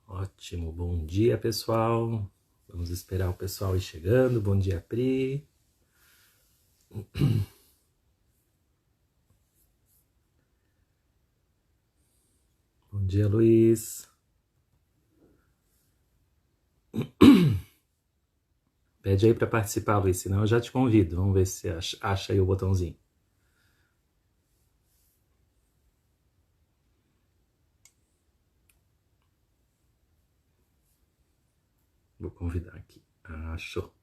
Ótimo, bom dia pessoal. Vamos esperar o pessoal ir chegando. Bom dia, Pri. Bom dia, Luiz. Pede aí para participar, Luiz, senão eu já te convido. Vamos ver se você acha aí o botãozinho. Vou convidar aqui. Achou.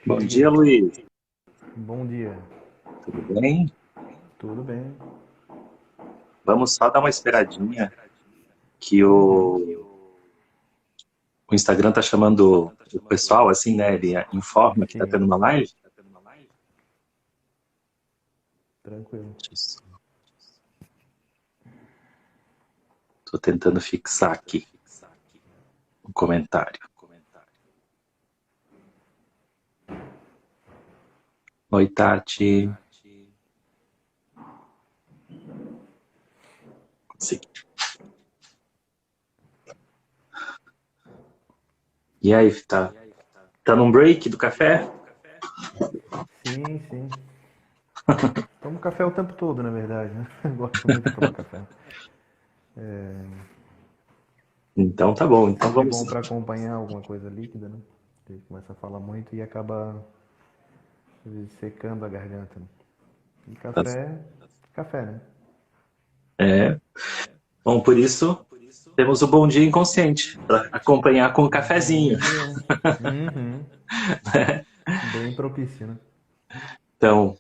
Bom dia, Cheguei. Luiz. Bom dia. Tudo bem? Tudo bem? Vamos só dar uma esperadinha que Uhum. o Instagram tá chamando o pessoal, assim, né? Ele informa que tá Sim, tendo uma live. tranquilo. Tô tentando fixar aqui um comentário. Oi, Tati. Consegui. E aí, tá num break do café? Sim, sim. Tomo café o tempo todo, na verdade, né? Gosto muito de tomar café. Então tá bom. Então Sempre vamos. bom para acompanhar alguma coisa líquida, né? A gente começa a falar muito e acaba às vezes, secando a garganta, né? E café, né? É. Bom, por isso temos o Bom Dia Inconsciente para acompanhar com o Bom cafezinho. dia. Uhum. Bem propício, né? Então,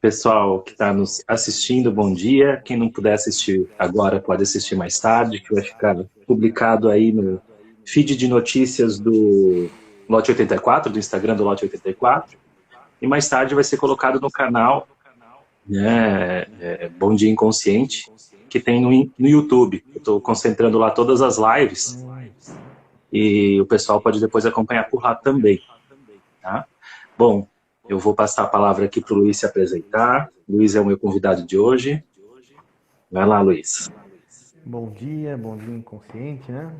pessoal que está nos assistindo, bom dia. Quem não puder assistir agora pode assistir mais tarde, que vai ficar publicado aí no feed de notícias do Lote 84, do Instagram do Lote 84. E mais tarde vai ser colocado no canal, né, Bom Dia Inconsciente, que tem no YouTube. Eu estou concentrando lá todas as lives e o pessoal pode depois acompanhar por lá também, tá? Bom, eu vou passar a palavra aqui para o Luiz se apresentar. Luiz é o meu convidado de hoje. Vai lá, Luiz. Bom dia inconsciente, né?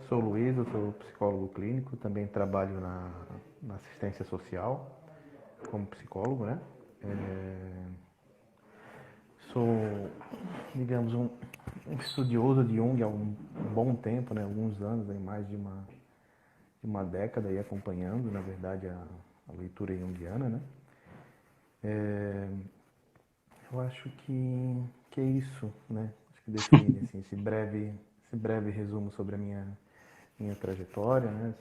Sou o Luiz, eu sou psicólogo clínico, também trabalho na assistência social como psicólogo, né? Sou, digamos, um estudioso de Jung há um bom tempo, né? Alguns anos, aí, mais de uma década aí acompanhando, na verdade, a leitura junguiana, né? Eu acho que é isso, né? Acho que define assim, esse breve resumo sobre a minha trajetória, né?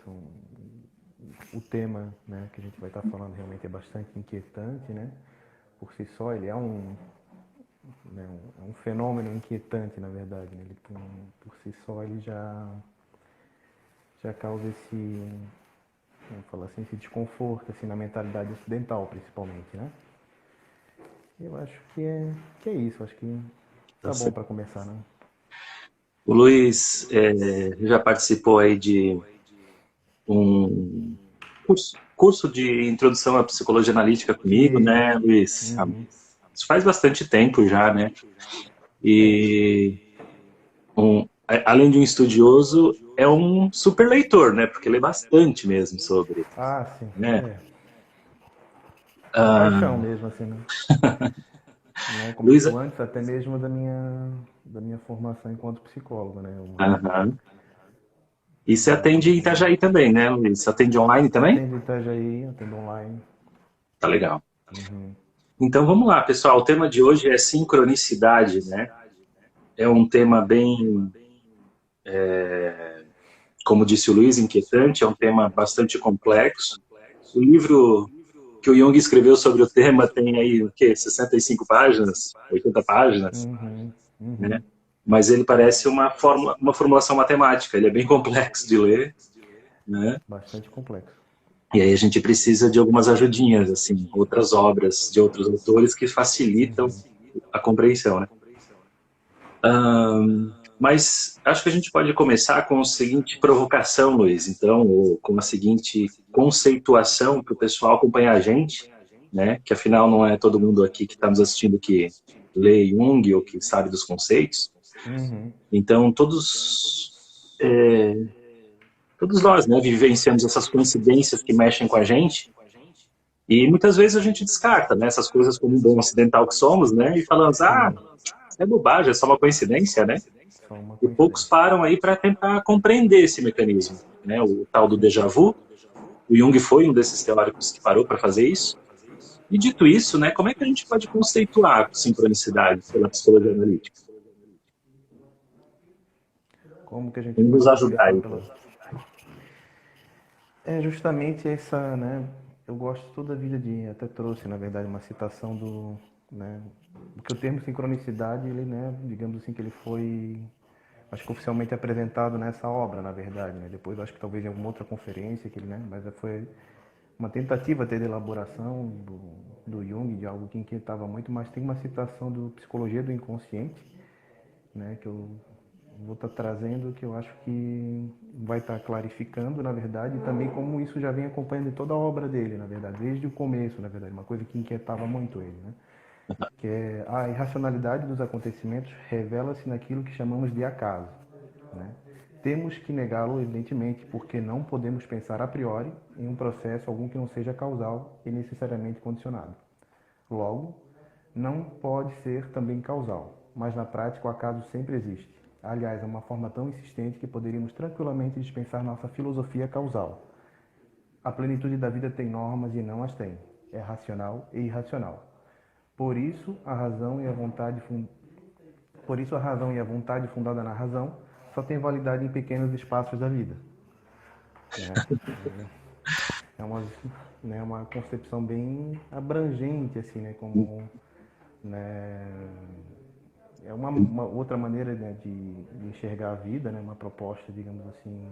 O tema, né, que a gente vai estar falando realmente é bastante inquietante, né? Por si só, ele é um fenômeno inquietante, na verdade. Né? Ele, por si só, ele já causa vamos falar assim, esse desconforto assim, na mentalidade ocidental, principalmente, né? Eu acho que é isso. Acho que Tá tá bom certo. para começar, né? O Luiz já participou aí de um curso de introdução à psicologia analítica comigo, né, Isso. Luiz? Uhum. Isso faz bastante tempo já, né? É. E além de um estudioso, é um super leitor, né? Porque lê bastante mesmo sobre, Ah, sim. né? É. Uma Ah, paixão mesmo, assim, né? Luiz, Começou antes até mesmo da minha formação enquanto psicólogo, né? aham. E você atende em Itajaí também, né, Luiz? Você atende online também? Atendo Itajaí, atendo online. Tá legal. Uhum. Então vamos lá, pessoal. O tema de hoje é sincronicidade, né? É um tema bem, como disse o Luiz, inquietante, é um tema bastante complexo. O livro que o Jung escreveu sobre o tema tem aí, o quê? 65 páginas? 80 páginas? Uhum. Né? Uhum. Mas ele parece uma formulação matemática, ele é bem complexo de ler, né? Bastante complexo. E aí a gente precisa de algumas ajudinhas, assim, outras obras de outros autores que facilitam a compreensão, né? Mas acho que a gente pode começar com a seguinte provocação, Luiz, então, ou com a seguinte conceituação para o pessoal acompanhar a gente, né? Que afinal não é todo mundo aqui que está nos assistindo que lê Jung ou que sabe dos conceitos. Uhum. Então, todos nós, né, vivenciamos essas coincidências que mexem com a gente e muitas vezes a gente descarta, né, essas coisas como um bom ocidental que somos, né, e falamos, Sim, é bobagem, é só uma coincidência, né? só uma E poucos coincidência. param aí para tentar compreender esse mecanismo, né? O tal do déjà vu. O Jung foi um desses teóricos que parou para fazer isso. E dito isso, né, como é que a gente pode conceituar sincronicidade pela psicologia analítica? Como que a gente Vamos pode nos ajudar, conceituar pela... então. É justamente essa, né? Eu gosto toda a vida de, até trouxe, na verdade, uma citação do, né? Porque o termo sincronicidade, ele, né? Digamos assim que ele foi, acho que oficialmente apresentado nessa obra, na verdade, né? Depois, acho que talvez em alguma outra conferência que ele, né? Mas foi uma tentativa até de elaboração do Jung de algo que inquietava muito, mas tem uma citação do Psicologia do Inconsciente, né? Que eu vou estar trazendo, que eu acho que vai estar clarificando, na verdade, e também como isso já vem acompanhando toda a obra dele, na verdade, desde o começo, na verdade, uma coisa que inquietava muito ele, né? Que é a irracionalidade dos acontecimentos revela-se naquilo que chamamos de acaso, né? Temos que negá-lo, evidentemente, porque não podemos pensar a priori em um processo algum que não seja causal e necessariamente condicionado. Logo, não pode ser também causal, mas na prática o acaso sempre existe. Aliás, é uma forma tão insistente que poderíamos tranquilamente dispensar nossa filosofia causal. A plenitude da vida tem normas e não as tem. É racional e irracional. Por isso, a razão e a vontade fundada na razão só tem validade em pequenos espaços da vida. Né? É uma, né, uma concepção bem abrangente, assim, né, como, né, é uma outra maneira, né, de enxergar a vida, né, uma proposta, digamos assim,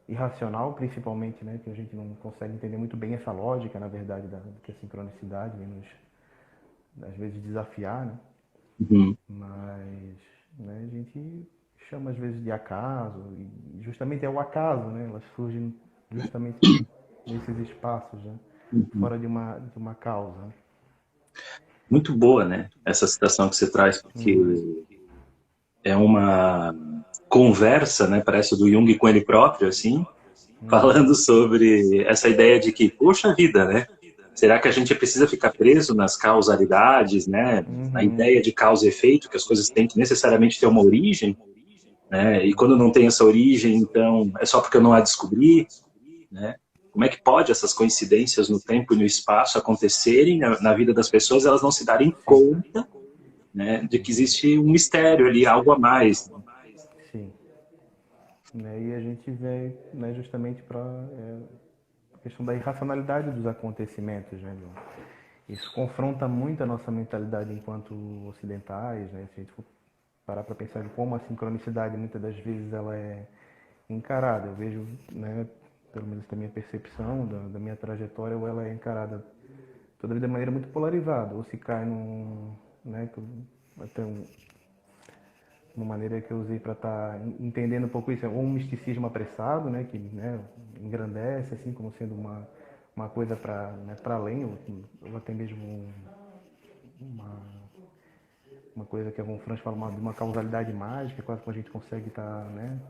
irracional, principalmente, né, que a gente não consegue entender muito bem essa lógica, na verdade, que a sincronicidade vem nos, às vezes, desafiar, né, Uhum. mas, né, a gente chama às vezes de acaso, e justamente é o acaso, né, elas surgem justamente nesses espaços, né, Uhum. fora de uma causa. Né. Muito boa, né? Essa citação que você traz, porque Uhum. é uma conversa, né? Parece do Jung com ele próprio, assim, Uhum. falando sobre essa ideia de que, poxa vida, né? Será que a gente precisa ficar preso nas causalidades, né? Na Uhum. ideia de causa e efeito, que as coisas têm que necessariamente ter uma origem, né? E quando não tem essa origem, então é só porque eu não a descobri, né? Como é que pode essas coincidências no tempo e no espaço acontecerem na vida das pessoas, elas não se darem Sim, conta, né, de que existe um mistério ali, algo a mais. sim. Né, e a gente vê, né, justamente para a questão da irracionalidade dos acontecimentos, né? Isso confronta muito a nossa mentalidade enquanto ocidentais, né? Se a gente for parar para pensar em como a sincronicidade muitas das vezes ela é encarada, eu vejo, né, pelo menos da minha percepção, da minha trajetória, ou ela é encarada toda de maneira muito polarizada, ou se cai num, né, até uma maneira que eu usei para estar entendendo um pouco isso, é um misticismo apressado, né, que, né, engrandece assim como sendo uma coisa para, né, para além, ou até mesmo uma, uma coisa que a Von Franz fala de uma causalidade mágica, quase que a gente consegue estar, né,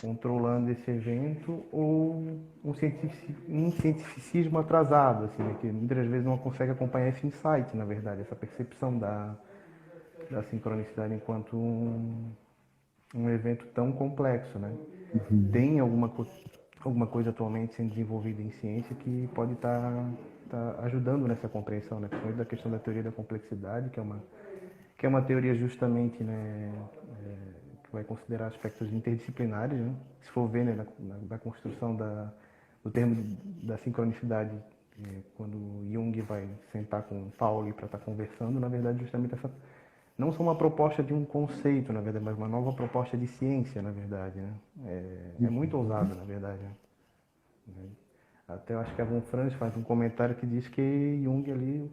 controlando esse evento, ou um cientificismo atrasado, assim, né, que muitas vezes não consegue acompanhar esse insight, na verdade, essa percepção da sincronicidade enquanto um evento tão complexo, né? Uhum. Tem alguma coisa atualmente sendo desenvolvida em ciência que pode estar ajudando nessa compreensão, né? Principalmente da questão da teoria da complexidade, que é uma teoria justamente, né, que vai considerar aspectos interdisciplinares, né? Se for ver, né, da construção do termo da sincronicidade, quando Jung vai sentar com Pauli para estar conversando, na verdade, justamente essa não só uma proposta de um conceito, na verdade, mas uma nova proposta de ciência, na verdade, né? É muito ousado, na verdade. Né? Até eu acho que a Von Franz faz um comentário que diz que Jung ali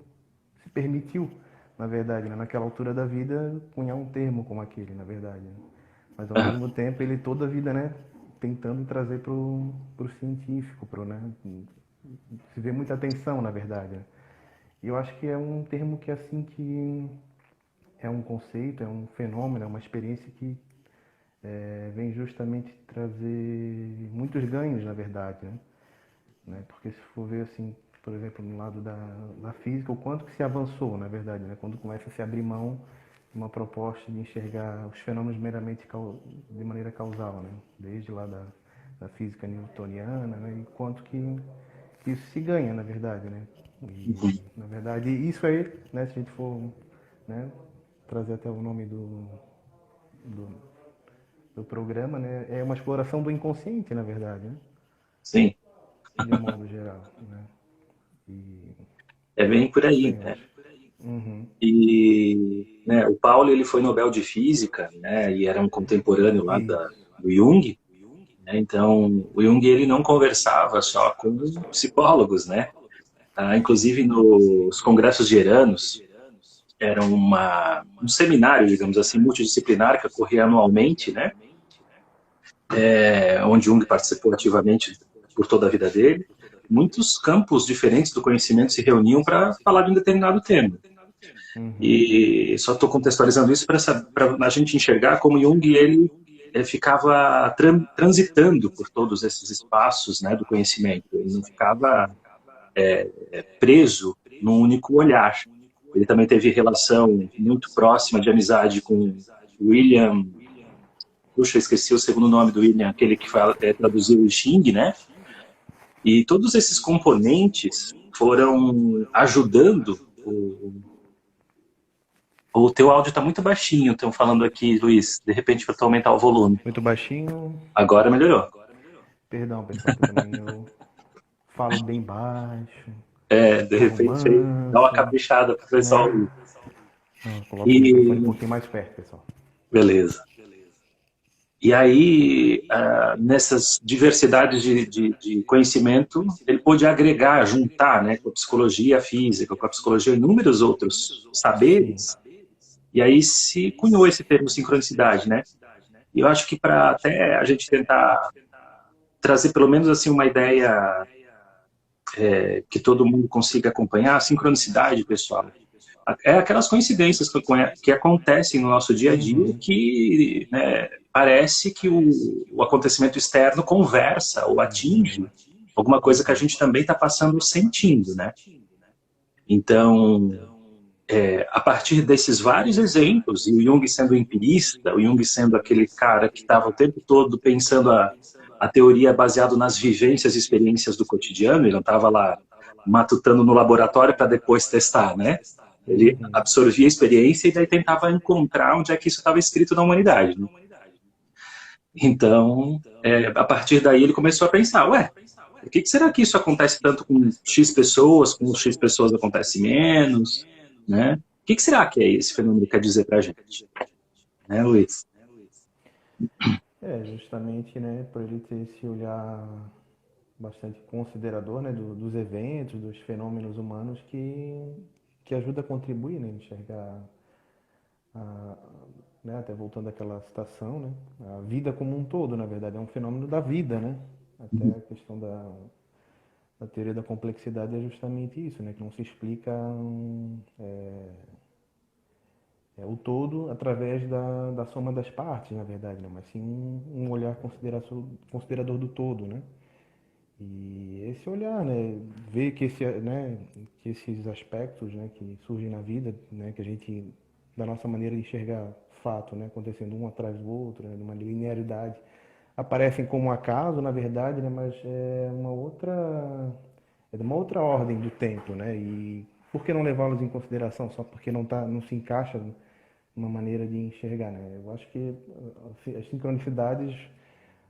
se permitiu, na verdade, né, naquela altura da vida, cunhar um termo como aquele, na verdade. Né? mas ao Aham. mesmo tempo ele toda a vida, né, tentando trazer pro científico, né, se vê muita atenção, na verdade, né? E eu acho que é um termo que assim que é um conceito, é um fenômeno, é uma experiência que vem justamente trazer muitos ganhos, na verdade, né? Porque se for ver assim, por exemplo, no lado da física, o quanto que se avançou, na verdade, né? Quando começa a se abrir mão de uma proposta de enxergar os fenômenos meramente de maneira causal, né? Desde lá da física newtoniana, né? E quanto que isso se ganha, na verdade, né? E, Uhum. na verdade, isso aí, né? Se a gente for, né, trazer até o nome do, do programa, né? É uma exploração do inconsciente, na verdade, né? Sim, De um modo geral, né? E é bem por não aí, sei, eu né? acho. Uhum. E né, o Paulo ele foi Nobel de Física, né? E era um contemporâneo lá Isso. do Jung, né? Então o Jung ele não conversava só com psicólogos, né? Inclusive nos congressos de Eranos era um seminário, digamos assim, multidisciplinar que ocorria anualmente, né? Onde Jung participou ativamente por toda a vida dele. Muitos campos diferentes do conhecimento se reuniam para falar de um determinado tema. Uhum. E só estou contextualizando isso para a gente enxergar como Jung ele ficava transitando por todos esses espaços, né, do conhecimento. Ele não ficava Sim. preso num único olhar. Ele também teve relação muito próxima de amizade com William. Puxa, eu esqueci o segundo nome do William, aquele que traduziu o Xing, né? E todos esses componentes foram ajudando o teu áudio está muito baixinho, estão falando aqui, Luiz. De repente, para tu aumentar o volume. Muito baixinho. Agora melhorou. Perdão, pessoal, que também eu falo bem baixo, De falo repente, aí, dá uma manso, caprichada para o pessoal né? ouvir. Não, coloco o microfone um E, pouquinho mais perto, pessoal. beleza. E aí, nessas diversidades de conhecimento, ele pôde agregar, juntar, né, com a psicologia física, com a psicologia, inúmeros outros Sim. saberes, e aí se cunhou esse termo sincronicidade, né? E eu acho que para até a gente tentar trazer pelo menos assim uma ideia que todo mundo consiga acompanhar, a sincronicidade, pessoal, é aquelas coincidências que acontecem no nosso dia a dia Uhum. que né, parece que o acontecimento externo conversa ou atinge alguma coisa que a gente também está passando sentindo, né? Então, a partir desses vários exemplos, e o Jung sendo empirista, o Jung sendo aquele cara que estava o tempo todo pensando a teoria baseado nas vivências e experiências do cotidiano, ele não estava lá matutando no laboratório para depois testar, né? Ele Uhum. absorvia a experiência e daí tentava encontrar onde é que isso estava escrito na humanidade. Né? Então, a partir daí ele começou a pensar, ué, por que será que isso acontece tanto com X pessoas, com X pessoas acontece menos, né? O que será que é esse fenômeno que quer dizer para a gente, né, Luiz? É, justamente, né, por ele ter esse olhar bastante considerador, né, dos eventos, dos fenômenos humanos que ajuda a contribuir, né, enxergar, a, né, até voltando àquela citação, né, a vida como um todo, na verdade, é um fenômeno da vida, né, até a questão da teoria da complexidade é justamente isso, né, que não se explica o todo através da soma das partes, na verdade, né, mas sim um olhar considerador do todo, né. E esse olhar, né, ver que esses aspectos, né, que surgem na vida, né, que a gente, da nossa maneira de enxergar fato, né, acontecendo um atrás do outro, né, numa linearidade, aparecem como acaso, na verdade, né, mas é de uma outra ordem do tempo, né, e por que não levá-los em consideração só porque não se encaixa numa maneira de enxergar, né? Eu acho que as sincronicidades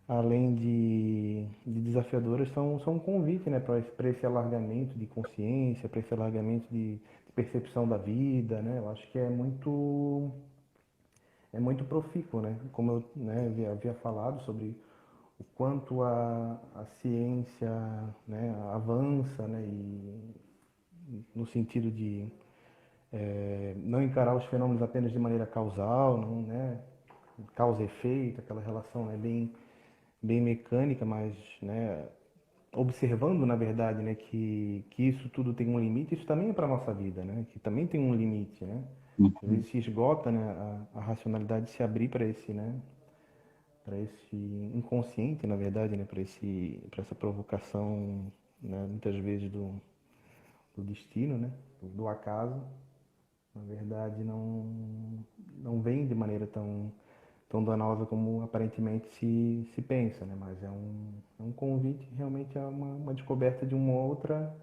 além de desafiadoras, são um convite, né, para esse alargamento de consciência, para esse alargamento de percepção da vida, né? Eu acho que é muito profícuo, né? Como eu, né, havia falado sobre o quanto a ciência, né, avança, né, e no sentido de não encarar os fenômenos apenas de maneira causal, não, né? causa e efeito, aquela relação, né, bem mecânica, mas, né, observando, na verdade, né, que isso tudo tem um limite, isso também é para a nossa vida, né, que também tem um limite, né. Às Uhum. vezes se esgota, né, a racionalidade se abrir para esse, né, para esse inconsciente, na verdade, né, para essa provocação, né, muitas vezes do destino, né, do acaso, na verdade não vem de maneira tão danosa como aparentemente se pensa, né, mas é um convite realmente a uma descoberta de uma outra,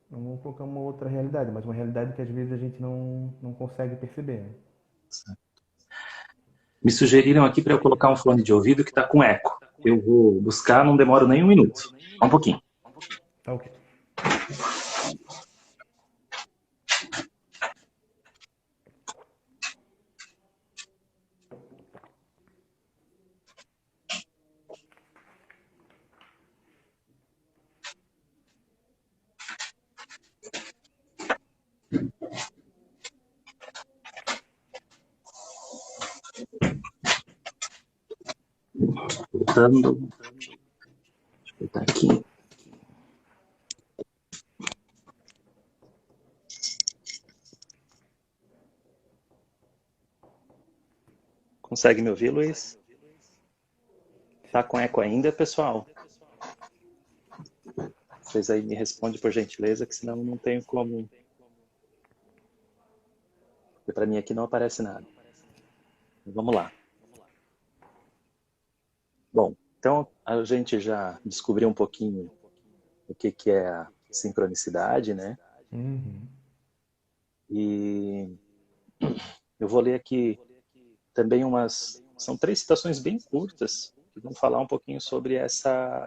não vamos colocar uma outra realidade, mas uma realidade que às vezes a gente não consegue perceber, né? Me sugeriram aqui para eu colocar um fone de ouvido que está com eco. Eu vou buscar, não demoro nem um minuto. Só um pouquinho. Tá ok. Voltando. Deixa eu botar aqui. Consegue me ouvir, Luiz? Tá com eco ainda, pessoal? Vocês aí me respondem por gentileza, que senão eu não tenho como. Porque para mim aqui não aparece nada. Vamos lá. Bom, então a gente já descobriu um pouquinho o que é a sincronicidade, né? Uhum. E eu vou ler aqui também umas. São 3 citações bem curtas que vão falar um pouquinho sobre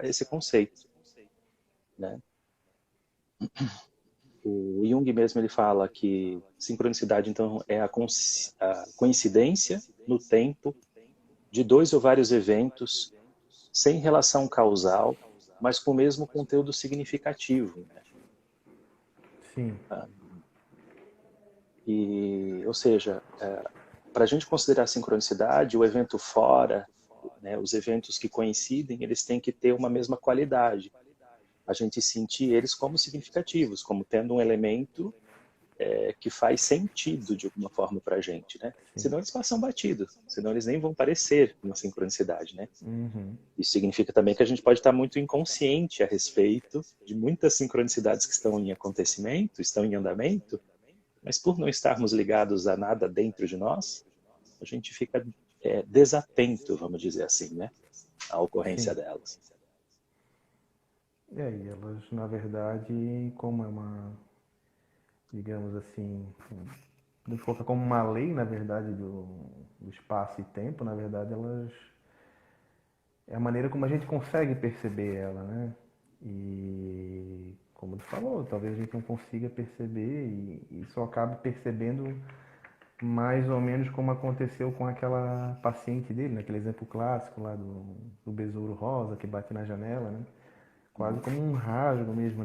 esse conceito, né? O Jung mesmo ele fala que sincronicidade então é a coincidência no tempo de 2 ou vários eventos sem relação causal, mas com o mesmo conteúdo significativo, né? Sim, Ou seja, para a gente considerar sincronicidade, o evento fora, né, os eventos que coincidem, eles têm que ter uma mesma qualidade. A gente sentir eles como significativos, como tendo um elemento que faz sentido de alguma forma para a gente, né? sim. Senão eles passam batido, senão eles nem vão parecer uma sincronicidade, né? Uhum. Isso significa também que a gente pode estar muito inconsciente a respeito de muitas sincronicidades que estão em acontecimento, estão em andamento, mas por não estarmos ligados a nada dentro de nós, a gente fica desatento, vamos dizer assim, né? À Sim. ocorrência delas. E elas, na verdade, como é uma, digamos assim, vamos colocar como uma lei, na verdade, do espaço e tempo, na verdade, elas é a maneira como a gente consegue perceber ela, né? E como tu falou, talvez a gente não consiga perceber e só acabe percebendo mais ou menos como aconteceu com aquela paciente dele, naquele exemplo clássico lá do besouro rosa que bate na janela, né? Quase como um rasgo mesmo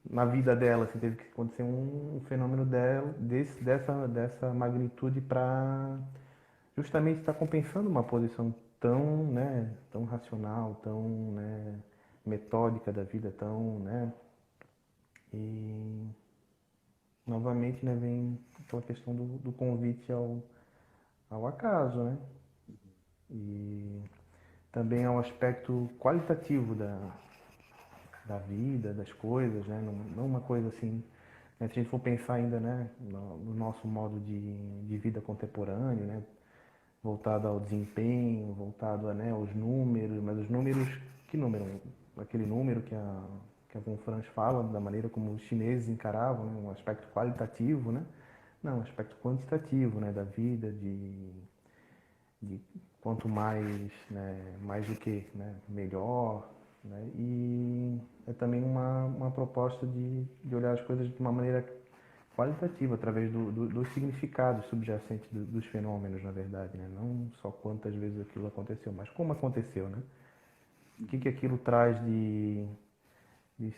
na vida dela, assim, teve que acontecer um fenômeno dessa magnitude para justamente estar compensando uma posição tão, né, tão racional, tão, né, metódica da vida, tão, né, e novamente, né, vem aquela questão do convite ao acaso, né, e também ao aspecto qualitativo da vida, das coisas, né, não uma coisa assim, né, se a gente for pensar ainda, né, no nosso modo de vida contemporâneo, né, voltado ao desempenho, voltado a, né, aos números, mas os números, que número? Aquele número que a Confrans fala, da maneira como os chineses encaravam, né, um aspecto qualitativo, né? Não, um aspecto quantitativo, né, da vida, de quanto mais, né, mais do que, né, melhor, né? E é também uma proposta de olhar as coisas de uma maneira qualitativa, através dos significados subjacentes dos fenômenos, na verdade, né? Não só quantas vezes aquilo aconteceu, mas como aconteceu, né? O que aquilo traz de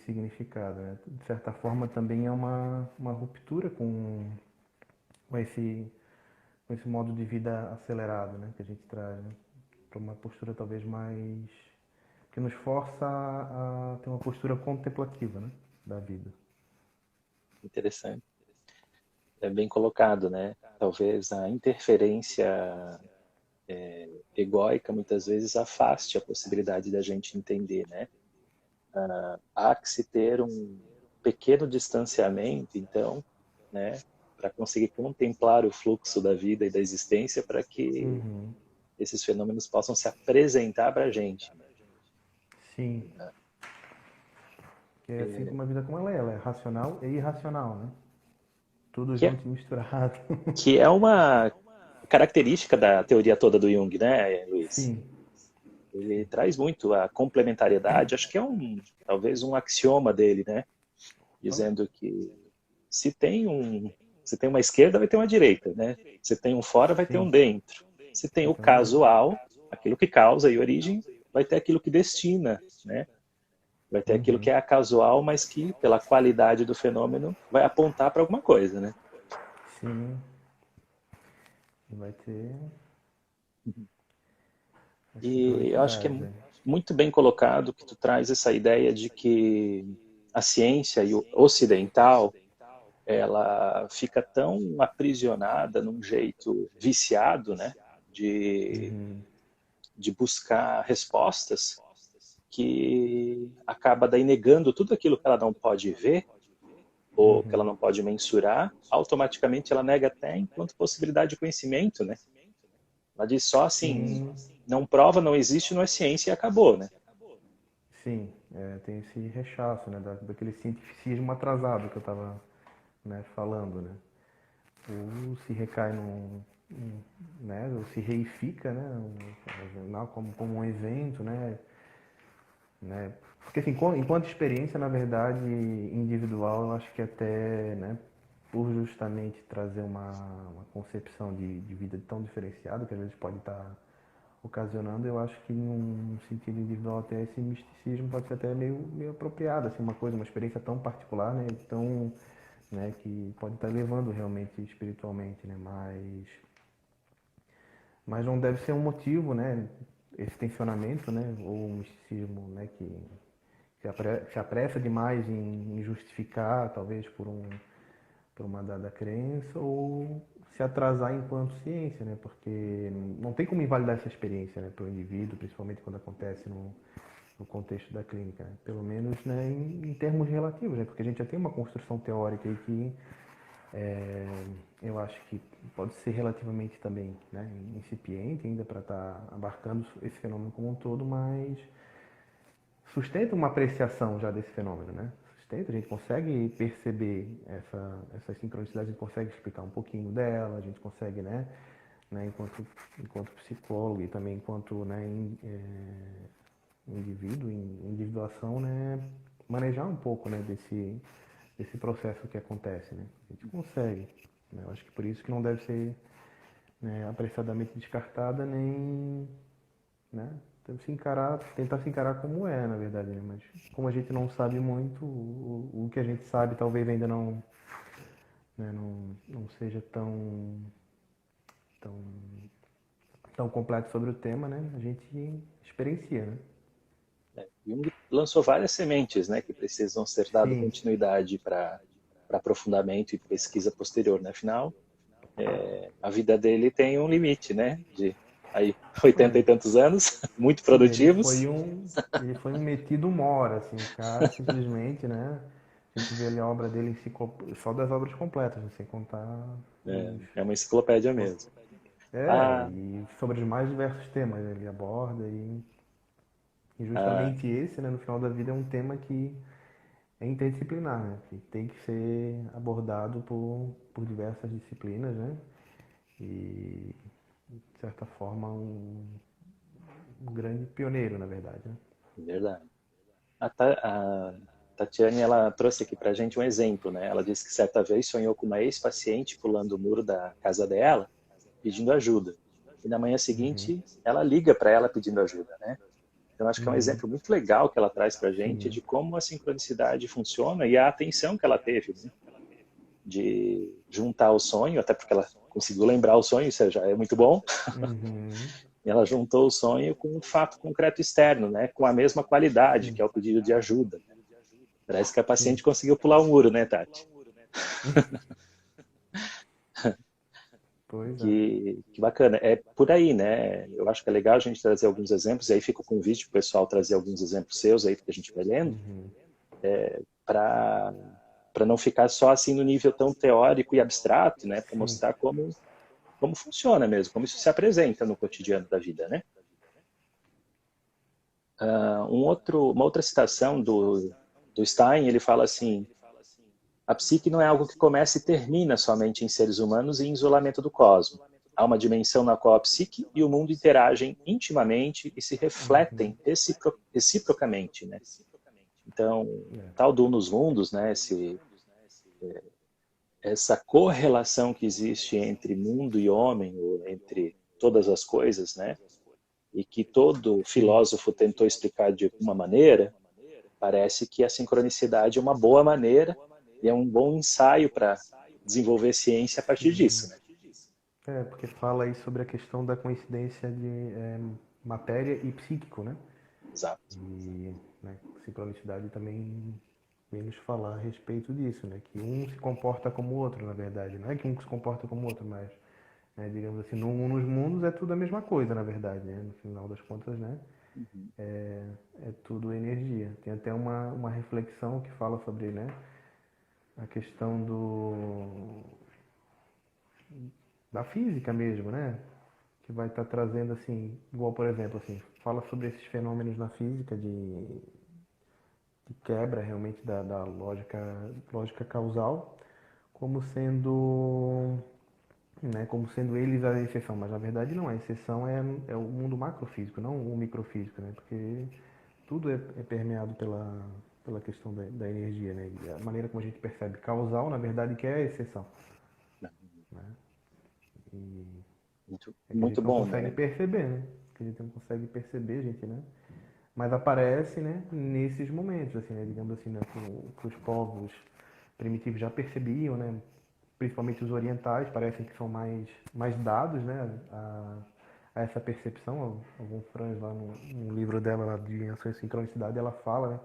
significado, né? De certa forma, também é uma ruptura com com esse modo de vida acelerado, né, que a gente traz, né, para uma postura talvez mais que nos força a ter uma postura contemplativa, né, da vida. Interessante. É bem colocado, né? Talvez a interferência egóica muitas vezes afaste a possibilidade da gente entender, né? Há que se ter um pequeno distanciamento, então, né? Para conseguir contemplar o fluxo da vida e da existência, para que Uhum. esses fenômenos possam se apresentar para a gente. Sim, que é assim como a vida como ela é racional e irracional, né? Tudo Que é, junto e misturado. que é uma característica da teoria toda do Jung, né, Luiz? Sim, Ele traz muito a complementariedade, acho que é talvez um axioma dele, né? Dizendo que se tem se tem uma esquerda, vai ter uma direita, né? Se tem um fora, vai ter um sim, dentro. Se tem o exatamente. casual, aquilo que causa e origem, vai ter aquilo que destina, né? Vai ter aquilo que Uhum. é casual, mas que, pela qualidade do fenômeno, vai apontar para alguma coisa, né? Sim, vai ter as E eu acho que é sincronicidades, né? muito bem colocado que tu traz essa ideia de que a ciência ocidental ela fica tão aprisionada num jeito viciado, né, de, Uhum. de buscar respostas que acaba daí negando tudo aquilo que ela não pode ver ou que ela Uhum. não pode mensurar, automaticamente ela nega até enquanto possibilidade de conhecimento, né? Ela diz só assim, Sim, não prova, não existe, não é ciência e acabou, né? sim, tem esse rechaço, né, daquele cientificismo atrasado que eu estava, né, falando, né? Ou se recai né, ou se reifica, né, como um evento, né? Porque assim, enquanto experiência, na verdade, individual, eu acho que até, né, por justamente trazer uma concepção de vida tão diferenciada, que às vezes pode estar ocasionando, eu acho que num sentido individual até esse misticismo pode ser até meio apropriado, assim, uma experiência tão particular, né, tão, né, que pode estar levando realmente espiritualmente, né, mas não deve ser um motivo, né, esse tensionamento, né, ou um misticismo, né, que se apressa demais em justificar, talvez por uma dada crença, ou se atrasar enquanto ciência, né? Porque não tem como invalidar essa experiência, né, para o indivíduo, principalmente quando acontece no contexto da clínica, né? Pelo menos, né, em termos relativos, né? Porque a gente já tem uma construção teórica aí que eu acho que pode ser relativamente também, né, incipiente ainda para estar abarcando esse fenômeno como um todo, mas sustenta uma apreciação já desse fenômeno, né? Sustenta, a gente consegue perceber essa sincronicidade, a gente consegue explicar um pouquinho dela, a gente consegue, né, enquanto psicólogo e também enquanto, né, indivíduo, em individuação, né, manejar um pouco, né, desse processo que acontece, né? A gente consegue, né? Eu acho que por isso que não deve ser, né, apressadamente descartada nem, né? Tentar se encarar como é, na verdade, né? Mas como a gente não sabe muito, o que a gente sabe talvez ainda não, né, não seja tão, tão completo sobre o tema, né? A gente experiencia, né? Jung lançou várias sementes, né, que precisam ser dado Sim, continuidade para aprofundamento e pesquisa posterior, né? Afinal, a vida dele tem um limite, né? De aí 80 e é, tantos anos, muito sim, produtivos. ele foi um metido mora, assim, o cara simplesmente, né? A gente vê ali a obra dele só das obras completas, né, sem contar É uma enciclopédia mesmo. A, e sobre os mais diversos temas ele aborda e a, justamente esse, né, no final da vida é um tema que é interdisciplinar, né, que tem que ser abordado por diversas disciplinas, né, e de certa forma um grande pioneiro, na verdade, né. verdade. A Tatiane, ela trouxe aqui para a gente um exemplo, né? Ela disse que certa vez sonhou com uma ex-paciente pulando o muro da casa dela, pedindo ajuda. E na manhã Uhum, seguinte, ela liga para ela pedindo ajuda, né? Então, acho que é um uhum, exemplo muito legal que ela traz para a gente sim, de como a sincronicidade funciona e a atenção que ela teve, né? De juntar o sonho, até porque ela conseguiu lembrar o sonho, isso já é muito bom. Uhum. E ela juntou o sonho com um fato concreto externo, né? Com a mesma qualidade, Sim, que é o pedido de ajuda. Parece que a sim. paciente conseguiu pular o muro, né, Tati? Pois é. Que bacana. É por aí, né? Eu acho que é legal a gente trazer alguns exemplos, e aí fica o convite para o pessoal trazer alguns exemplos seus aí que a gente vai lendo, Uhum. para não ficar só assim no nível tão teórico e abstrato, né? Para Sim. mostrar como funciona mesmo, como isso se apresenta no cotidiano da vida, né? Uma outra citação do Stein, ele fala assim: a psique não é algo que começa e termina somente em seres humanos e em isolamento do cosmos. Há uma dimensão na qual a psique e o mundo interagem intimamente e se Uhum. refletem reciprocamente, né? Então, É. tal do Unus Mundus, né? Essa correlação que existe entre mundo e homem, ou entre todas as coisas, né? E que todo Sim. filósofo tentou explicar de uma maneira, parece que a sincronicidade é uma boa maneira e é um bom ensaio para desenvolver ciência a partir Sim. disso, né? É, porque fala aí sobre a questão da coincidência de matéria e psíquico, né? Exato. E, né, sincronicidade também vem nos falar a respeito disso, né? Que um se comporta como o outro, na verdade. Não é que um se comporta como o outro, mas, né, digamos assim, nos mundos é tudo a mesma coisa, na verdade, né? No final das contas, né? Uhum. É tudo energia. Tem até uma reflexão que fala sobre, né? A questão da física mesmo, né? Que vai estar trazendo assim, igual por exemplo, assim, fala sobre esses fenômenos na física de quebra realmente da lógica causal, como sendo, né, como sendo eles a exceção, mas na verdade não, a exceção é o mundo macrofísico, não o microfísico, né? Porque tudo é permeado pela questão da energia, né? E a maneira como a gente percebe causal, na verdade, que é a exceção, né? E é que a Muito gente não bom, consegue né? perceber, né? Que a gente não consegue perceber, a gente, né? Mas aparece, né, nesses momentos, assim, né, digamos assim, né, que os povos primitivos já percebiam, né, principalmente os orientais, parecem que são mais dados, né, a essa percepção. A Von Franz, lá no livro dela lá de Dimensões e Sincronicidade, ela fala, né,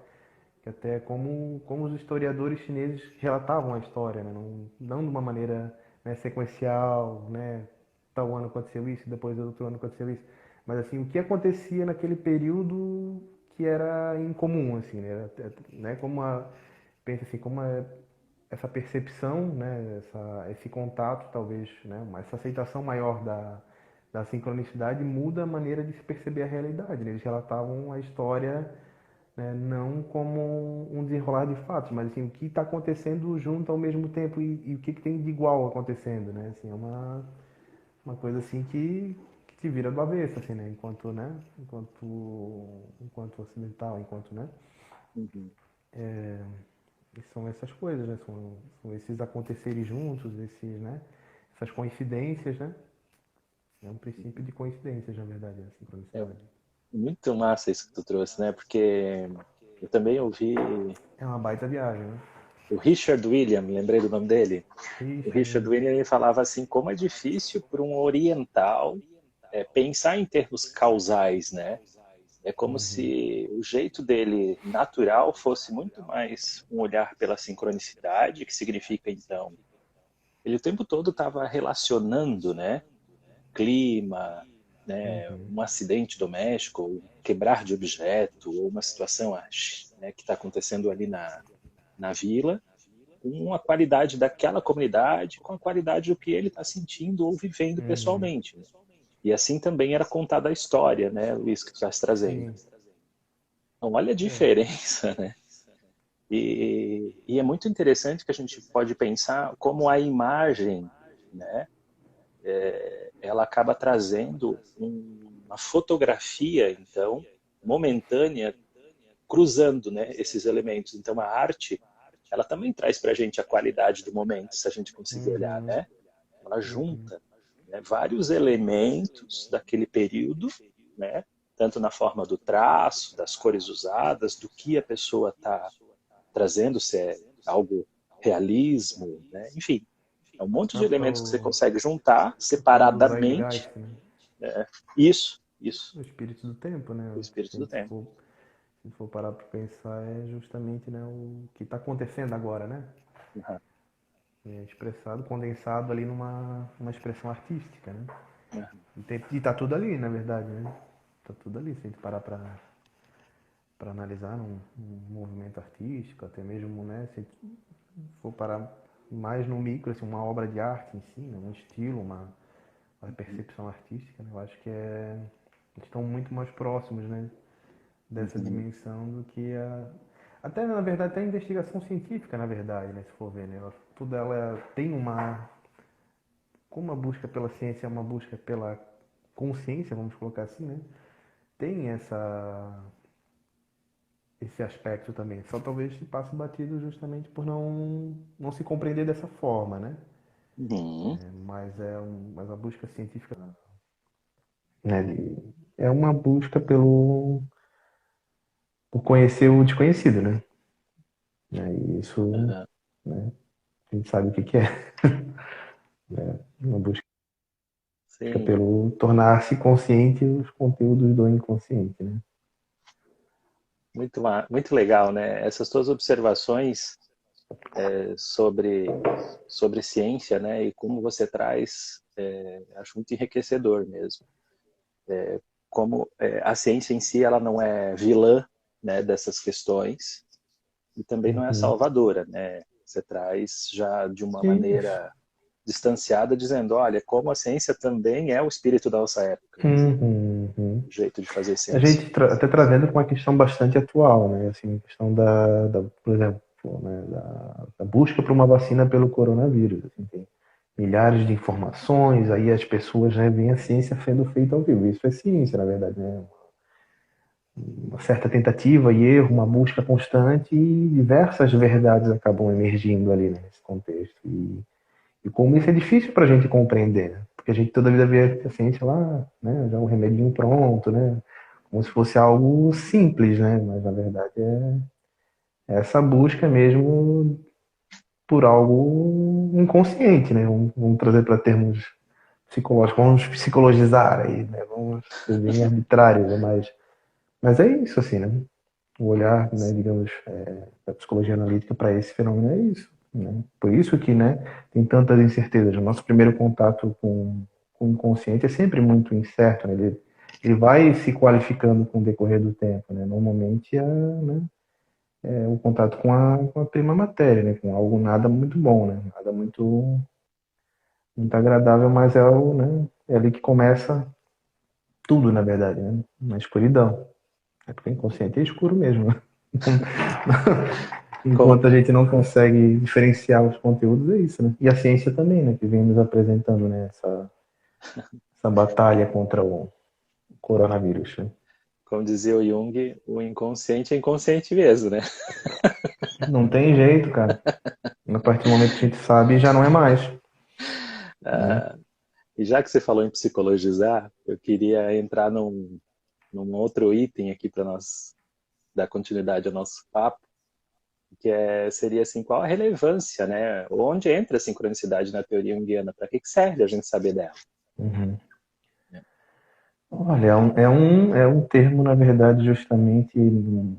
que até como os historiadores chineses relatavam a história, né, não de uma maneira, né, sequencial, né, tal ano aconteceu isso, depois outro ano aconteceu isso, mas assim, o que acontecia naquele período que era incomum, assim, né, pensa assim, essa percepção, né, esse contato, talvez, né, essa aceitação maior da sincronicidade muda a maneira de se perceber a realidade, né? Eles relatavam a história, né, não como um desenrolar de fatos, mas assim, o que está acontecendo junto ao mesmo tempo e o que tem de igual acontecendo, né? Assim, é uma coisa assim que te vira do avesso, assim, né? Enquanto ocidental, enquanto, né? Uhum. E são essas coisas, né? São esses acontecerem juntos, né? Essas coincidências, né? É um princípio de coincidências, na verdade, a É sincronicidade. muito massa isso que tu trouxe, né? Porque eu também ouvi É uma baita viagem, né? o Richard William, lembrei do nome dele. O Ixi, Richard William ele falava assim, como é difícil para um oriental pensar em termos causais, né? É como uhum, se o jeito dele natural fosse muito mais um olhar pela sincronicidade, que significa então, ele o tempo todo estava relacionando, né? Clima, né? uhum, Um acidente doméstico, ou quebrar de objeto, ou uma situação, né, que está acontecendo ali na vila, com a qualidade daquela comunidade, com a qualidade do que ele está sentindo ou vivendo uhum. pessoalmente, né? E assim também era contada a história, né, Luiz, que tu estás trazendo. Sim, Então, olha a é. diferença, né? E é muito interessante que a gente pode pensar como a imagem, né, ela acaba trazendo uma fotografia, então, momentânea, cruzando, né, esses elementos. Então, a arte, ela também traz para a gente a qualidade do momento, se a gente conseguir olhar, Uhum, né? Ela uhum, junta, né, vários elementos daquele período, né? Tanto na forma do traço, das cores usadas, do que a pessoa está trazendo, se é algo realismo, né? Enfim, É um monte É de o, é elementos que você o, consegue juntar o tal do separadamente. Zeitgeist, né? Isso, O isso, espírito do tempo, o né? espírito Se a do gente tempo. for parar para pensar, é justamente, né, o que está acontecendo agora, né? Uhum, É expressado, condensado ali numa expressão artística, né? uhum, E tá tudo ali, na verdade, né? Tá tudo ali, se a gente parar para analisar um movimento artístico, até mesmo, né? Se a gente for parar mais no micro, assim, uma obra de arte em si, né? Um estilo, uma percepção artística, né? Eu acho que estão muito mais próximos, né? Dessa uhum. dimensão do que até na verdade até a investigação científica, na verdade, né? Se for ver, né? Tudo ela tem como a busca pela ciência é uma busca pela consciência, vamos colocar assim, né? Tem esse aspecto também. Só talvez se passe batido justamente por não se compreender dessa forma, né? Uhum. Mas a busca científica, né, é uma busca por conhecer o desconhecido, né? E isso, Uhum. né, a gente sabe o que que é, né? Uma busca Sim, pelo tornar-se consciente os conteúdos do inconsciente, né? muito legal, né? Essas tuas observações sobre ciência, né? E como você traz, acho muito enriquecedor mesmo. Como a ciência em si, ela não é vilã, né, dessas questões e também não é Uhum. salvadora, né? Você traz já de uma Isso. maneira distanciada, dizendo, olha, como a ciência também é o espírito da nossa época, né? Uhum, uhum. O jeito de fazer A ciência. gente até trazendo com uma questão bastante atual, né? Assim, a questão por exemplo, né, da busca por uma vacina pelo coronavírus. Assim, tem milhares de informações, aí as pessoas, né, veem a ciência sendo feita ao vivo. Isso é ciência, na verdade, né? Uma certa tentativa e erro, uma busca constante e diversas verdades acabam emergindo ali, né, nesse contexto. E como isso é difícil para a gente compreender, né? Porque a gente toda a vida vê a ciência lá, né, já um remedinho pronto, né? Como se fosse algo simples, né? Mas na verdade é essa busca mesmo por algo inconsciente, né? Vamos trazer para termos psicológicos, vamos psicologizar aí, né? Vamos ser bem arbitrários, né? Mas é isso, assim, né? O olhar, né, digamos, da psicologia analítica para esse fenômeno é isso, né? Por isso que, né, tem tantas incertezas. O nosso primeiro contato com o inconsciente é sempre muito incerto, né? Ele vai se qualificando com o decorrer do tempo, né? Normalmente né, é o contato com a prima matéria, né? Com algo nada muito bom, né? Nada muito agradável, mas né, é ali que começa tudo, na verdade, né? Na escuridão. É porque o inconsciente é escuro mesmo, né? Com, Enquanto a gente não consegue diferenciar os conteúdos, é isso, né? E a ciência também, né? Que vem nos apresentando, né? Essa batalha contra o coronavírus, né? como dizia o Jung, o inconsciente é inconsciente mesmo, né? Não tem jeito, cara. A partir do momento que a gente sabe, já não é mais, né? Ah, e já que você falou em psicologizar, eu queria entrar num outro item aqui para nós dar continuidade ao nosso papo, que seria assim, qual a relevância, né? Onde entra a sincronicidade na teoria junguiana? Para que serve a gente saber dela? Uhum. Olha, é um termo, na verdade, justamente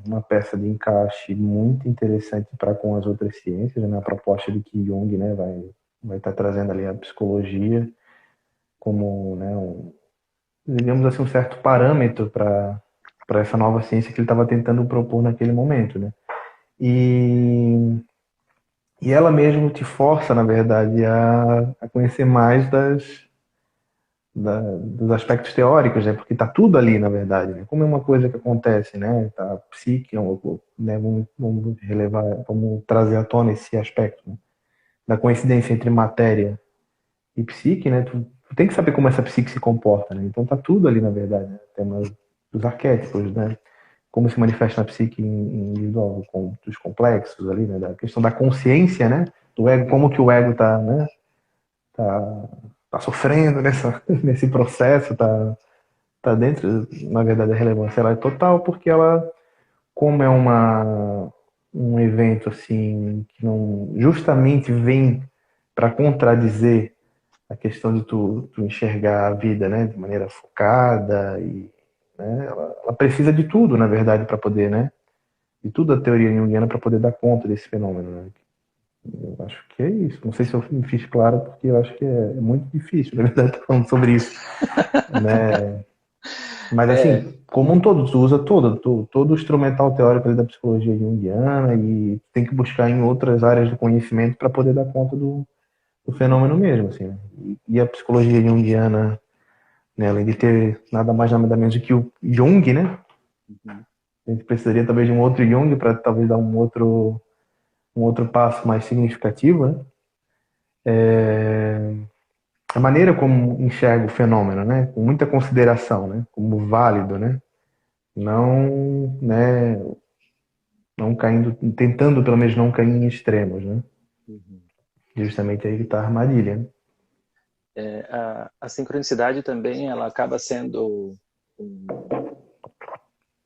uma peça de encaixe muito interessante para com as outras ciências, né? A proposta de que Jung, né, vai estar trazendo ali a psicologia como, né, digamos assim, um certo parâmetro para essa nova ciência que ele estava tentando propor naquele momento, né? E, e ela mesmo te força, na verdade, a conhecer mais dos aspectos teóricos, né? Porque está tudo ali, na verdade, né? Como é uma coisa que acontece, né? Tá, a psique, né? Vamos relevar, vamos trazer à tona esse aspecto, né? Da coincidência entre matéria e psique, né? Tu tem que saber como essa psique se comporta, né? Então tá tudo ali, na verdade, né? Temas dos arquétipos, né? Como se manifesta na psique individual, dos complexos ali, né? Da questão da consciência, né? Do ego, como que o ego tá, né? Tá, tá sofrendo nesse processo, tá dentro, na verdade, a relevância ela é total, porque ela, como é um evento assim que não justamente vem para contradizer a questão de tu enxergar a vida, né, de maneira focada e, né, ela precisa de tudo, na verdade, para poder, né, de tudo a teoria junguiana para poder dar conta desse fenômeno, né? Eu acho que é isso. Não sei se eu me fiz claro, porque eu acho que é muito difícil, na verdade, estar falando sobre isso, né? Mas assim, como um todo, tu usa todo o instrumental teórico ali da psicologia junguiana e tem que buscar em outras áreas do conhecimento para poder dar conta do fenômeno mesmo, assim, né? E a psicologia junguiana, né, além de ter nada mais nada menos do que o Jung, né? A gente precisaria talvez de um outro Jung para talvez dar um outro passo mais significativo, né? A maneira como enxerga o fenômeno, né? Com muita consideração, né? Como válido, né? Não, né? Não caindo, tentando pelo menos não cair em extremos, né? Justamente aí que está a armadilha, né? A sincronicidade também, ela acaba sendo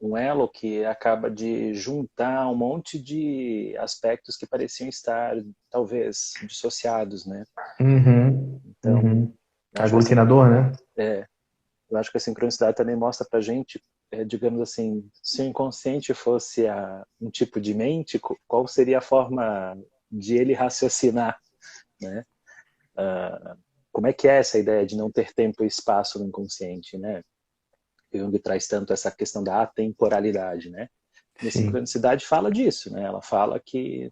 um elo que acaba de juntar um monte de aspectos que pareciam estar, talvez, dissociados, né? Então, Aglutinador, né? eu acho que a sincronicidade também mostra pra gente, digamos assim, se o inconsciente fosse um tipo de mente, qual seria a forma de ele raciocinar, né? Como é que é essa ideia de não ter tempo e espaço no inconsciente, né? Jung traz tanto essa questão da atemporalidade, né? E a sincronicidade fala disso, né? Ela fala que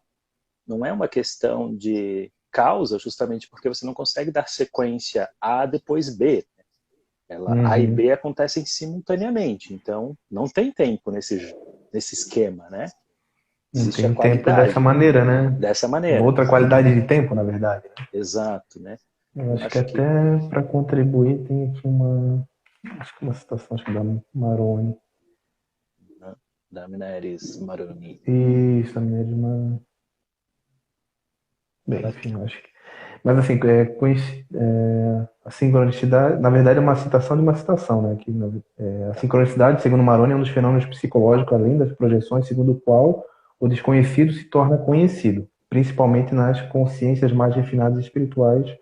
não é uma questão de causa, justamente porque você não consegue dar sequência A depois B. A e B acontecem simultaneamente, então não tem tempo nesse esquema, né? Não Existe a tem tempo qualidade. dessa maneira, né? Dessa Uma maneira. outra qualidade de tempo, na verdade. Exato, né? Eu acho que até para contribuir tem aqui uma citação, acho que da Maroni. Da Minaris Maroni. Isso, a mesma. Bem, enfim, acho que. Mas assim, a sincronicidade, na verdade, é uma citação de uma citação, né? Que, a sincronicidade, segundo Maroni, é um dos fenômenos psicológicos, além das projeções, segundo o qual o desconhecido se torna conhecido, principalmente nas consciências mais refinadas e espirituais,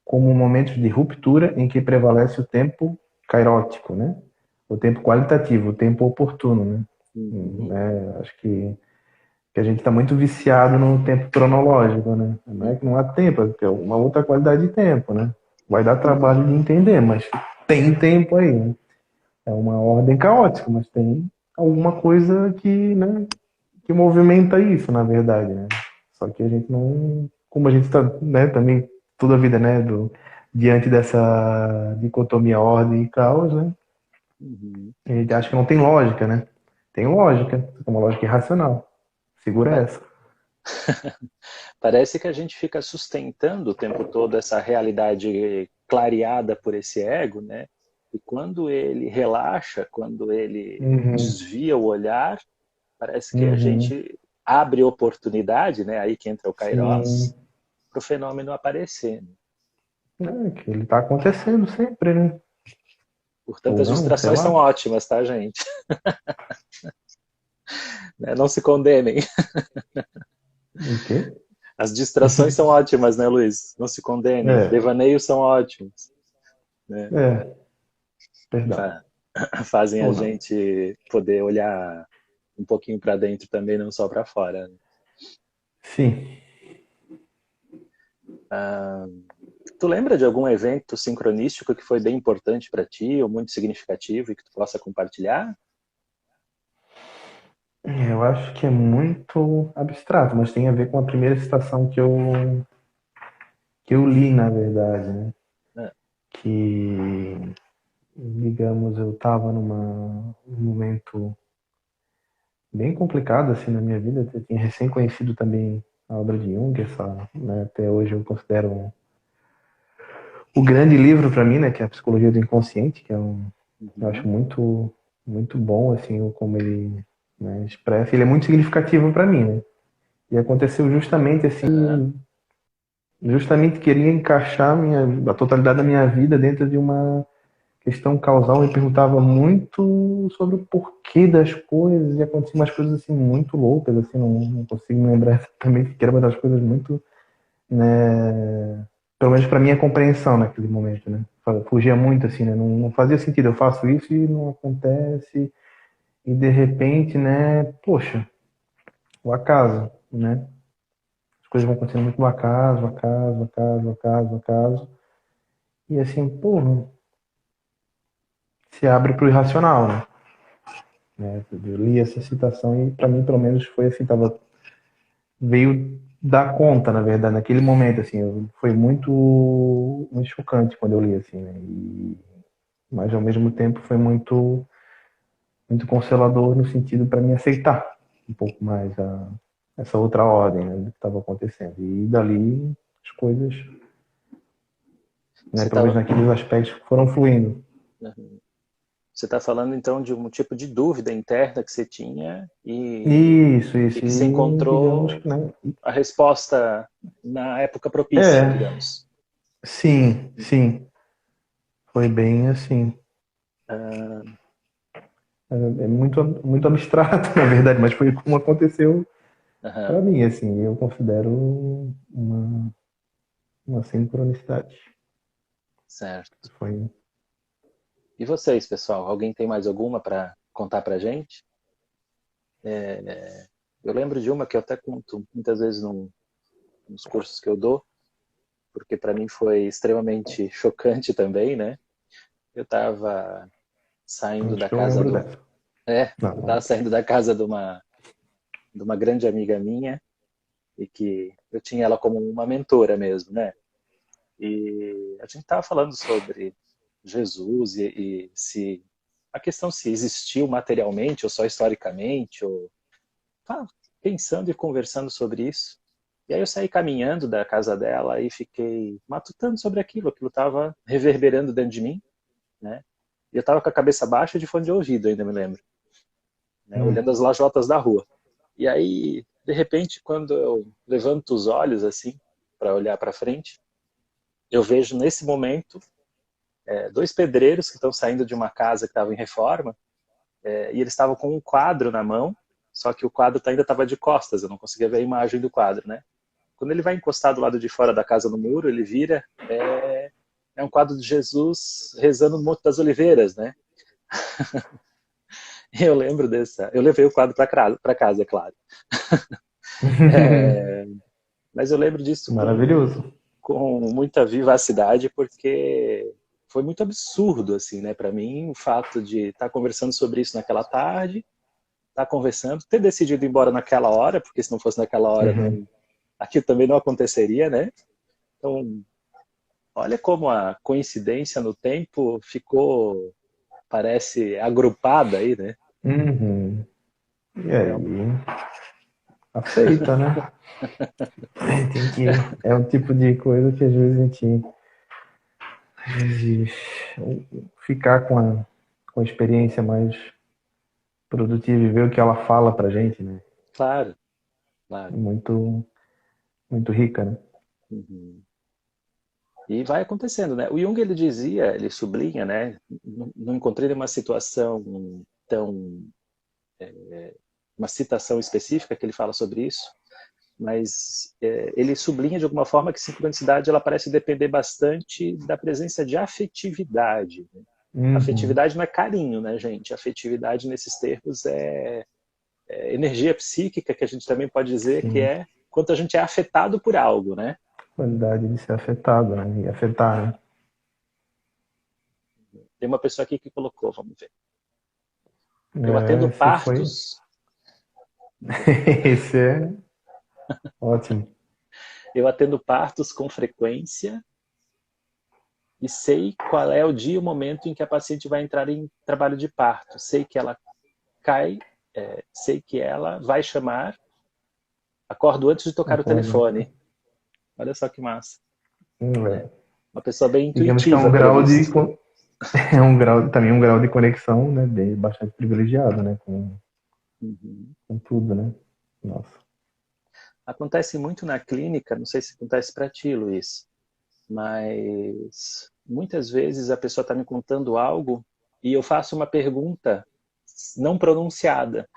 como momentos de ruptura em que prevalece o tempo kairótico, né? O tempo qualitativo, o tempo oportuno, né? Acho que a gente está muito viciado no tempo cronológico, né? Não é que não há tempo, é uma outra qualidade de tempo, né? Vai dar trabalho de entender, mas tem tempo aí, né? É uma ordem caótica, mas tem alguma coisa que, né, que movimenta isso, na verdade, né? Só que a gente não, como a gente está, né, também toda a vida, né, diante dessa dicotomia ordem e caos, né? A gente acha que não tem lógica, né? Tem lógica, é uma lógica irracional. Segura essa. Parece que a gente fica sustentando o tempo todo essa realidade clareada por esse ego, né? E quando ele relaxa, quando ele desvia o olhar, parece que a gente abre oportunidade, né? Aí que entra o Kairos, para o fenômeno aparecer. É que ele está acontecendo sempre, né? Portanto, as distrações são ótimas, tá, gente? Não se condenem. O quê? As distrações são ótimas, né, Luiz? Não se condenem. Devaneios são ótimos. Né? Perdão. Fazem a gente poder olhar um pouquinho para dentro também, não só para fora. Né? Sim. Tu lembra de algum evento sincronístico que foi bem importante para ti, ou muito significativo, e que tu possa compartilhar? Eu acho que é muito abstrato, mas tem a ver com a primeira citação que eu li, na verdade, né? Que, digamos, eu estava num momento bem complicado assim na minha vida. Eu tinha recém conhecido também a obra de Jung, né, até hoje eu considero o grande livro para mim, né, que é a Psicologia do Inconsciente, que eu acho muito muito bom assim como ele, né, expressa. Ele é muito significativo para mim, né? E aconteceu justamente assim, justamente queria encaixar a totalidade da minha vida dentro de uma questão causal. Me perguntava muito sobre o porquê das coisas e aconteciam umas coisas assim muito loucas, assim, não consigo me lembrar exatamente o que era, mas das coisas muito né? Pelo menos para minha compreensão naquele momento, né? Fugia muito assim, né? Não fazia sentido. Eu faço isso e não acontece. E de repente, né? Poxa, o acaso, né? As coisas vão acontecendo muito no acaso, acaso, acaso, acaso, acaso. E assim, pô, se abre para o irracional, né? Eu li essa citação e para mim, pelo menos, foi assim, veio dar conta, na verdade, naquele momento, assim, foi muito chocante quando eu li, assim, né? Mas ao mesmo tempo foi muito consolador no sentido para mim aceitar um pouco mais essa outra ordem, né, do que estava acontecendo. E dali as coisas, né, Você pelo menos está naqueles aspectos, foram fluindo. você tá falando então de um tipo de dúvida interna que você tinha e Isso. que você E digamos encontrou que, né? a resposta na época propícia, É, digamos. sim. Foi bem assim. Ah, É muito abstrato, na verdade, mas foi como aconteceu para aham, mim, assim. Eu considero uma sincronicidade. certo. Foi. E vocês, pessoal? Alguém tem mais alguma para contar para gente? Eu lembro de uma que eu até conto muitas vezes nos cursos que eu dou, porque para mim foi extremamente chocante também, né? Eu estava saindo Acho da que eu casa lembro do, dessa. eu estava Não. saindo da casa de uma grande amiga minha e que eu tinha ela como uma mentora mesmo, né? E a gente estava falando sobre Jesus e se a questão se existiu materialmente ou só historicamente, ou tá, pensando e conversando sobre isso. E aí eu saí caminhando da casa dela e fiquei matutando sobre aquilo estava reverberando dentro de mim, né? E eu estava com a cabeça baixa de fone de ouvido, ainda me lembro, né? Hum. Olhando as lajotas da rua. E aí, de repente, quando eu levanto os olhos assim para olhar para frente, eu vejo nesse momento dois pedreiros que estão saindo de uma casa que estava em reforma, e eles estavam com um quadro na mão, só que o quadro ainda estava de costas, eu não conseguia ver a imagem do quadro, né? Quando ele vai encostar do lado de fora da casa no muro, ele vira, é um quadro de Jesus rezando no Monte das Oliveiras, né? Eu lembro dessa, eu levei o quadro para casa, é claro. É, mas eu lembro disso Maravilhoso. com muita vivacidade, porque foi muito absurdo, assim, né, para mim, o fato de estar conversando sobre isso naquela tarde, estar conversando, ter decidido ir embora naquela hora, porque se não fosse naquela hora, Uhum. não, aquilo também não aconteceria, né? Então, olha como a coincidência no tempo ficou, parece, agrupada aí, né? Uhum. E É um- aí, aceita, né? Tem que. É um tipo de coisa que às vezes a gente. Às vezes, ficar com a experiência mais produtiva e ver o que ela fala pra gente, né? claro, claro. Muito, muito rica, né? Uhum. E vai acontecendo, né? O Jung, ele dizia, ele sublinha, né? Não encontrei nenhuma situação tão, uma citação específica que ele fala sobre isso, mas ele sublinha de alguma forma que sincronicidade ela parece depender bastante da presença de afetividade, né? Uhum. Afetividade não é carinho, né, gente? Afetividade nesses termos é energia psíquica, que a gente também pode dizer que Sim. é quanto a gente é afetado por algo, né? Qualidade de ser afetado, né? E afetar, né? Tem uma pessoa aqui que colocou, vamos ver. Eu atendo É, esse foi. partos, Esse é ótimo. eu atendo partos com frequência e sei qual é o dia e o momento em que a paciente vai entrar em trabalho de parto. Sei que ela cai, sei que ela vai chamar, acordo antes de tocar o Concordo. telefone. Olha só que massa, né? É. Uma pessoa bem Digamos que é intuitiva, um pelo grau de. visto. É um grau, também um grau de conexão, né? Bastante privilegiado, né? Uhum. Com tudo, né? Nossa. Acontece muito na clínica, não sei se acontece para ti, Luiz, mas muitas vezes a pessoa está me contando algo e eu faço uma pergunta não pronunciada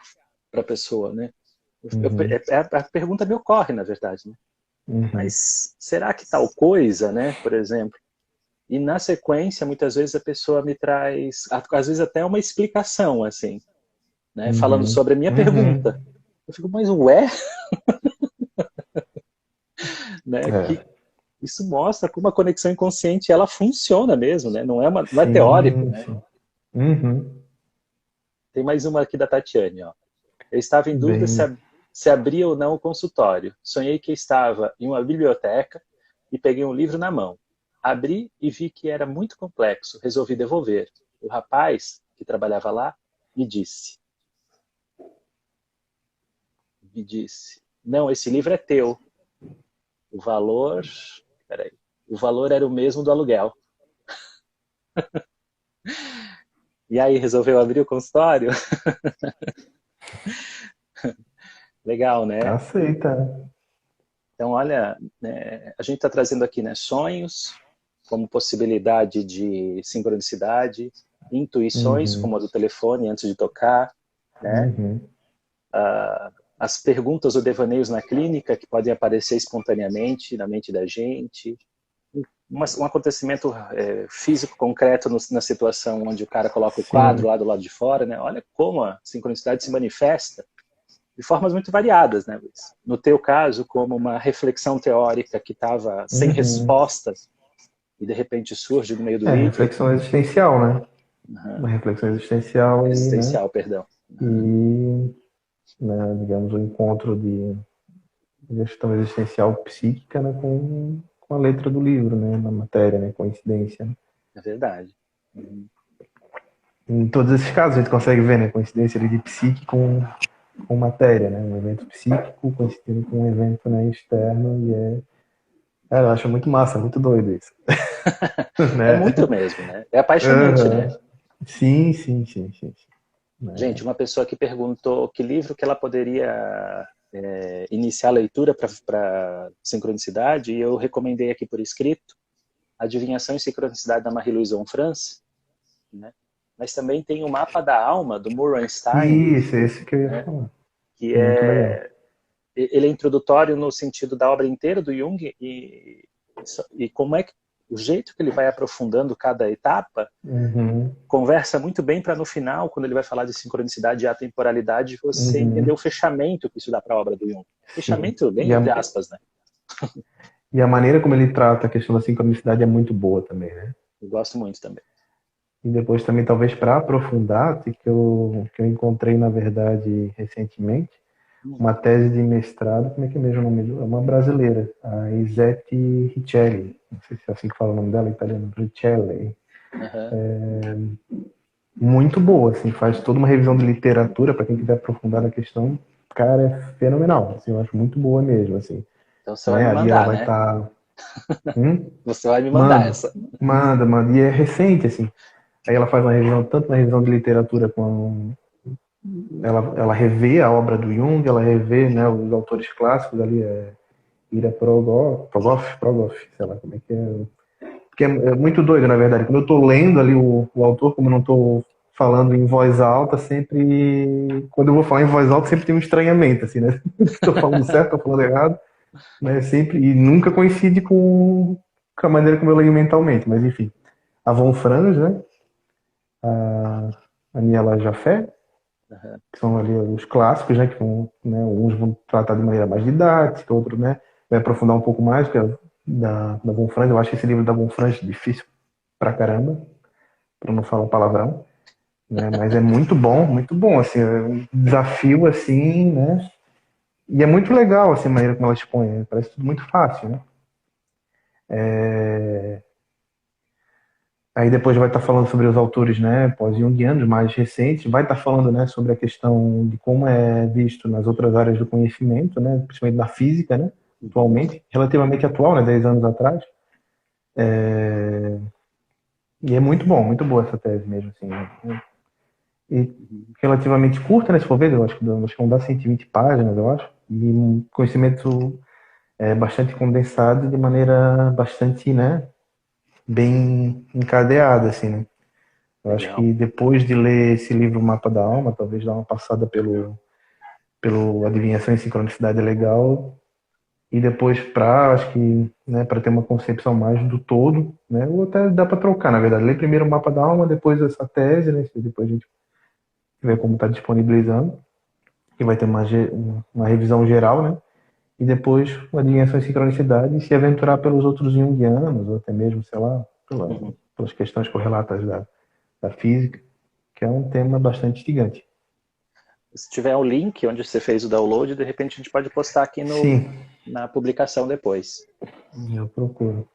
para a pessoa, né? Uhum. A pergunta me ocorre, na verdade, né? Uhum. Mas será que tal coisa, né, por exemplo? E na sequência, muitas vezes a pessoa me traz, às vezes até uma explicação, assim, né, falando Uhum. sobre a minha pergunta. Uhum. Eu fico, mas ué, né, que É. isso mostra como a conexão inconsciente ela funciona mesmo, né? Não é teórico, Sim, né? sim. Uhum. Tem mais uma aqui da Tatiane, ó. Eu estava em dúvida Bem. se abria ou não o consultório. Sonhei que estava em uma biblioteca e peguei um livro na mão. Abri e vi que era muito complexo. Resolvi devolver. O rapaz que trabalhava lá me disse, não, esse livro é teu. O valor, peraí, o valor era o mesmo do aluguel. E aí resolveu abrir o consultório? Legal, né? Aceita. Então, olha, né, a gente está trazendo aqui, né, sonhos como possibilidade de sincronicidade, intuições Uhum. como a do telefone antes de tocar, né? Uhum. As perguntas ou devaneios na clínica que podem aparecer espontaneamente na mente da gente, um acontecimento físico concreto na situação onde o cara coloca o quadro Sim. lá do lado de fora, né? Olha como a sincronicidade se manifesta de formas muito variadas, né, Luiz? No teu caso, como uma reflexão teórica que estava sem Uhum. respostas e de repente surge no meio do É, livro, reflexão existencial, né? uhum, Uma reflexão existencial e, né? existencial, perdão. Uhum, E, né, digamos, o encontro de gestão existencial psíquica, né, com a letra do livro, né? Na matéria, né? Coincidência, né? é verdade. Uhum, Em todos esses casos a gente consegue ver, né? Coincidência ali de psique com matéria, né? Um evento psíquico coincidindo com um evento, né, externo e eu acho muito massa, muito doido isso, é né? muito mesmo, né? É apaixonante, né? Uhum. Sim, sim, sim, sim, sim. Gente, Né? uma pessoa que perguntou que livro que ela poderia iniciar a leitura para sincronicidade, e eu recomendei aqui por escrito, Adivinhação e Sincronicidade da Marie-Louise Onfrance, né? Mas também tem o Mapa da Alma, do Murray Stein, Isso, esse que eu ia né? falar. Que Muito legal. ele é introdutório no sentido da obra inteira do Jung e como é que o jeito que ele vai aprofundando cada etapa Uhum, conversa muito bem para no final, quando ele vai falar de sincronicidade e atemporalidade, você entender uhum, o fechamento que isso dá para a obra do Jung. sim. Fechamento bem entre aspas, né? E a maneira como ele trata a questão da sincronicidade é muito boa também, né? Eu gosto muito também. E depois também, talvez para aprofundar, que eu encontrei, na verdade, recentemente, uma tese de mestrado, como é que é mesmo o nome dela? É uma brasileira, a Isete Richelli, não sei se é assim que fala o nome dela, italiano, Richelli. Uhum. Muito boa, assim, faz toda uma revisão de literatura para quem quiser aprofundar na questão. Cara, é fenomenal, assim, eu acho muito boa mesmo, assim. Então você vai Né? me Ali ela mandar, vai né? estar... Você vai me mandar Mando, essa. manda, e é recente, assim. Aí ela faz uma revisão, tanto na revisão de literatura, ela revê a obra do Jung, ela revê, né, os autores clássicos ali, Ira Progoff, sei lá como é que é. Porque é muito doido, na verdade. Quando eu estou lendo ali o autor, como eu não estou falando em voz alta, sempre. Quando eu vou falar em voz alta, sempre tem um estranhamento, assim, né? Estou falando certo, estou falando errado, né? Sempre, e nunca coincide com a maneira como eu leio mentalmente, mas enfim. A Von Franz, né? A Niela Jaffe, Uhum. que são ali os clássicos, né? Que vão, né, uns vão tratar de maneira mais didática, outros, né? Vai aprofundar um pouco mais, que é da Von Franz. Eu acho que esse livro da Von Franz é difícil pra caramba, para não falar palavrão, né? Mas é muito bom, assim, é um desafio, assim, né? E é muito legal, assim, a maneira como ela expõe, né? Parece tudo muito fácil, né? Aí depois vai estar falando sobre os autores, né, pós-junguianos, mais recentes, vai estar falando, né, sobre a questão de como é visto nas outras áreas do conhecimento, né, principalmente da física, né, Uhum. atualmente, relativamente atual, né, 10 anos atrás. E é muito boa essa tese mesmo, assim, né? E Uhum. relativamente curta, né, se for ver, eu acho que não dá 120 páginas, eu acho, e um conhecimento bastante condensado de maneira bastante, né, bem encadeada, assim, né. Eu acho Legal. que depois de ler esse livro Mapa da Alma, talvez dar uma passada pelo Adivinhação e Sincronicidade é legal. e depois acho que, né, para ter uma concepção mais do todo, né, ou até dá para trocar, na verdade. Ler primeiro o mapa da alma, depois essa tese, né, depois a gente vê como está disponibilizando, e vai ter uma revisão geral, né, e depois uma dimensão e sincronicidade, e se aventurar pelos outros junguianos, ou até mesmo, sei lá, pelas questões correlatas da física, que é um tema bastante instigante. Se tiver um link onde você fez o download, de repente a gente pode postar aqui Sim, na publicação depois. eu procuro.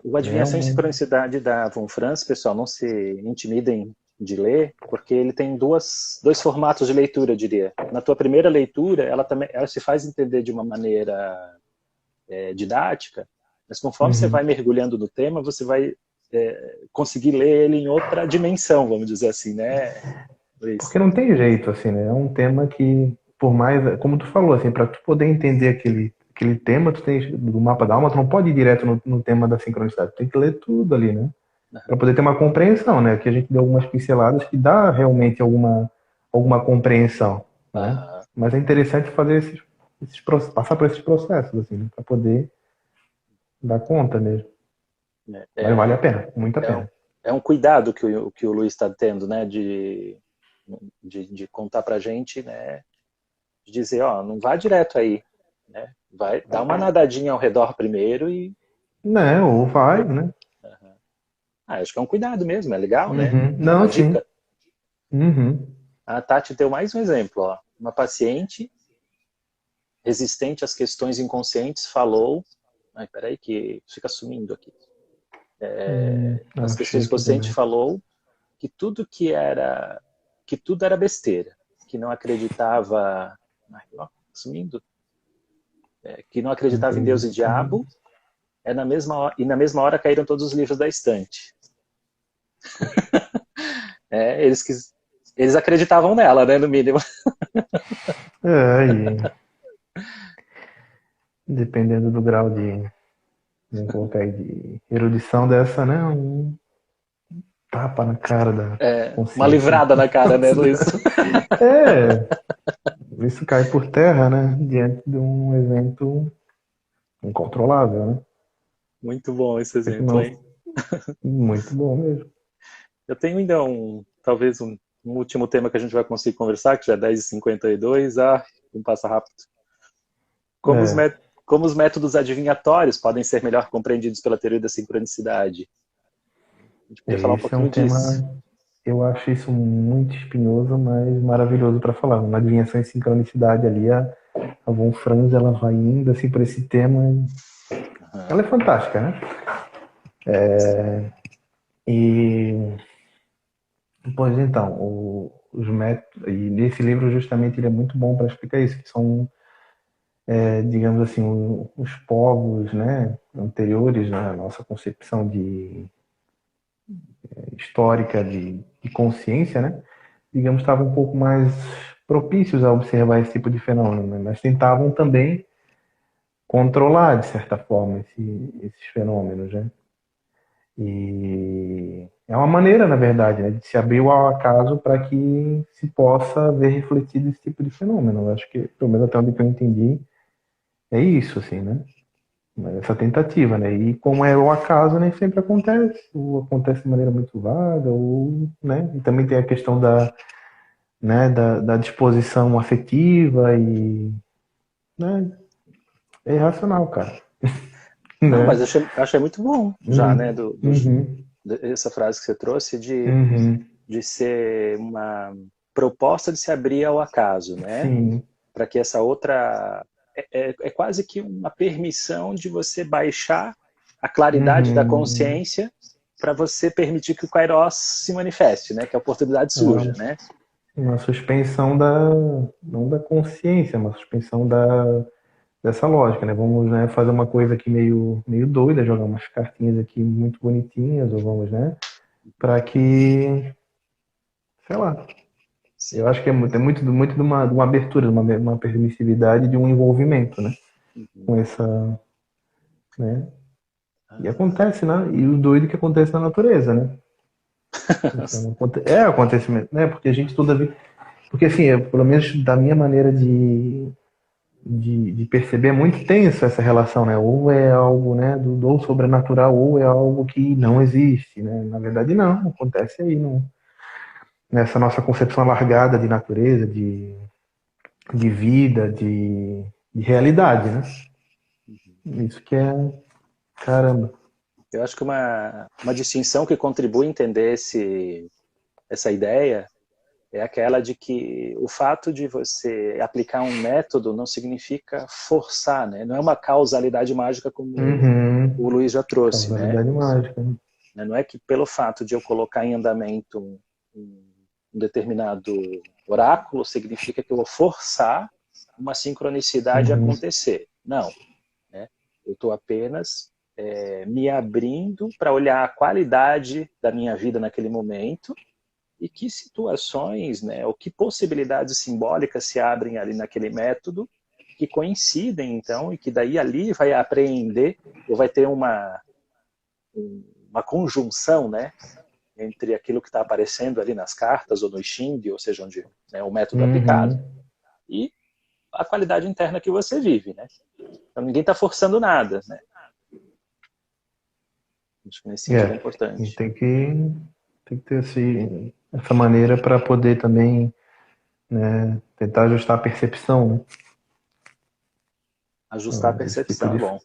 O Adivinhação e Sincronicidade da Von Franz, pessoal, não se intimidem de ler, porque ele tem dois formatos de leitura, eu diria. Na tua primeira leitura, ela se faz entender de uma maneira didática, mas conforme você vai mergulhando no tema, você vai conseguir ler ele em outra dimensão, vamos dizer assim, né? Porque não tem jeito, assim, né? É um tema que, por mais, como tu falou, assim, para tu poder entender aquele tema, tu tem do mapa da alma, tu não pode ir direto no tema da sincronicidade, tu tem que ler tudo ali, né? Para poder ter uma compreensão, né? Aqui a gente deu algumas pinceladas que dá realmente alguma compreensão, né? Mas é interessante fazer passar por esses processos, assim, né? Para poder dar conta mesmo. Mas vale a pena, muito a pena. É um cuidado que o Luiz está tendo, né? De contar pra gente, né? De dizer, ó, não vá direto aí, né? Vai dar uma nadadinha ao redor primeiro e... Não, ou vai, né? Acho que é um cuidado mesmo, é legal, né? Não, uma sim. dica. A Tati deu mais um exemplo, ó. Uma paciente resistente às questões inconscientes falou... Ai, peraí que fica sumindo aqui. As questões inconscientes falou que tudo era besteira, que não acreditava... Ai, ó, sumindo. Que não acreditava em Deus e diabo, e na mesma hora caíram todos os livros da estante. Eles acreditavam nela, né, no mínimo. Dependendo do grau vamos colocar aí, de erudição dessa, né, um tapa na cara da consciência. Uma livrada na cara, né, Luiz? Isso cai por terra, né, diante de um evento incontrolável, né? Muito bom esse exemplo, hein? Muito bom mesmo. Eu tenho ainda talvez um último tema que a gente vai conseguir conversar, que já é 10h52. Não passa rápido. Como os métodos adivinhatórios podem ser melhor compreendidos pela teoria da sincronicidade? A gente podia falar um pouquinho disso. Eu acho isso muito espinhoso, mas maravilhoso para falar. Uma adivinhação e sincronicidade ali, a Von Franz, ela vai indo assim por esse tema. Ela é fantástica, né? Pois então, os métodos, e nesse livro justamente ele é muito bom para explicar isso, que são, digamos assim, os povos, né, anteriores, né, à nossa concepção histórica de consciência, né, digamos, estavam um pouco mais propícios a observar esse tipo de fenômeno, né, mas tentavam também controlar, de certa forma, esses fenômenos, né. E é uma maneira, na verdade, né, de se abrir ao acaso para que se possa ver refletido esse tipo de fenômeno. Eu acho que, pelo menos até onde eu entendi, é isso, assim, né? Essa tentativa, né? E como é o acaso, nem sempre acontece, ou acontece de maneira muito vaga, ou, né? E também tem a questão da disposição afetiva e, né? É irracional, cara. Não, mas achei muito bom já, né? Essa frase que você trouxe de ser uma proposta de se abrir ao acaso, né? Sim. Para que essa outra... É quase que uma permissão de você baixar a claridade da consciência para você permitir que o Kairos se manifeste, né? Que a oportunidade surja, né? Uma suspensão não da consciência, uma suspensão dessa lógica, né? Vamos, né, fazer uma coisa aqui meio doida, jogar umas cartinhas aqui muito bonitinhas, ou vamos, né? Para que, sei lá. Sim. Eu acho que é muito de uma abertura, de uma permissividade, de um envolvimento, né? Com essa, né? E acontece, né? E o doido que acontece na natureza, né? É acontecimento, né? Porque a gente toda vez... Porque assim, pelo menos da minha maneira de de perceber, é muito tenso essa relação, né? Ou é algo, né, do sobrenatural, ou é algo que não existe, né? Na verdade, não. Acontece aí, nessa nossa concepção alargada de natureza, de vida, de realidade, né? Isso que é, caramba. Eu acho que uma distinção que contribui a entender essa ideia é aquela de que o fato de você aplicar um método não significa forçar, né? Não é uma causalidade mágica como Uhum. o Luiz já trouxe, né? Causalidade mágica, né? Não é que pelo fato de eu colocar em andamento um determinado oráculo significa que eu vou forçar uma sincronicidade a Uhum. acontecer. Não, né? Eu estou apenas me abrindo para olhar a qualidade da minha vida naquele momento e que situações, né, ou que possibilidades simbólicas se abrem ali naquele método que coincidem, então, e que daí ali vai apreender, ou vai ter uma conjunção, né, entre aquilo que está aparecendo ali nas cartas ou no Xing, ou seja, onde né, o método aplicado, Uhum. e a qualidade interna que você vive, né? Então ninguém está forçando nada, né? Acho que nesse sentido é É, e importante. tem que ter essa maneira para poder também, né, tentar ajustar a percepção, né? Ajustar a Desse tipo percepção é de. bom.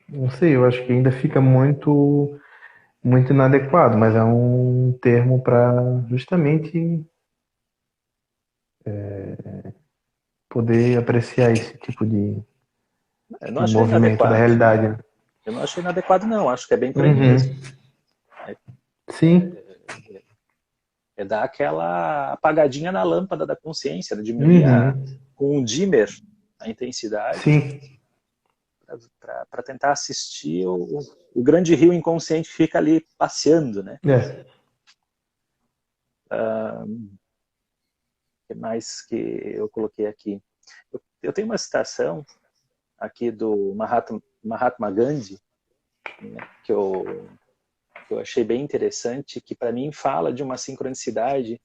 Não sei, eu acho que ainda fica muito inadequado, mas é um termo para justamente poder apreciar esse tipo Eu não de achei movimento da inadequado. realidade, né? Eu não achei inadequado, não. Acho que é bem por aí Uhum. mesmo. É, Sim. é dar aquela apagadinha na lâmpada da consciência, né? Diminuir Uhum. com um dimmer a intensidade Sim. para tentar assistir o grande rio inconsciente que fica ali passeando, né? É. O que mais que eu coloquei aqui? Eu tenho uma citação aqui do Mahatma Gandhi, né, que eu achei bem interessante, que para mim fala de uma sincronicidade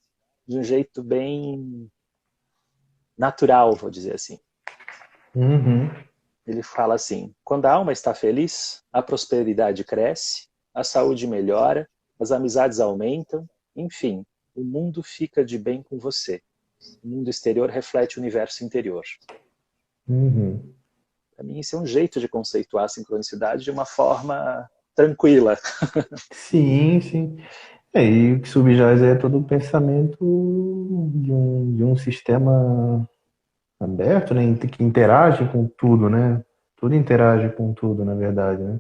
de um jeito bem natural, vou dizer assim. Uhum. Ele fala assim: quando a alma está feliz, a prosperidade cresce, a saúde melhora, as amizades aumentam, enfim, o mundo fica de bem com você. O mundo exterior reflete o universo interior. Uhum. Para mim, isso é um jeito de conceituar a sincronicidade de uma forma tranquila. Sim, sim. E o que subjaz é todo o pensamento de um sistema aberto, né, que interage com tudo, né? Tudo interage com tudo, na verdade, né?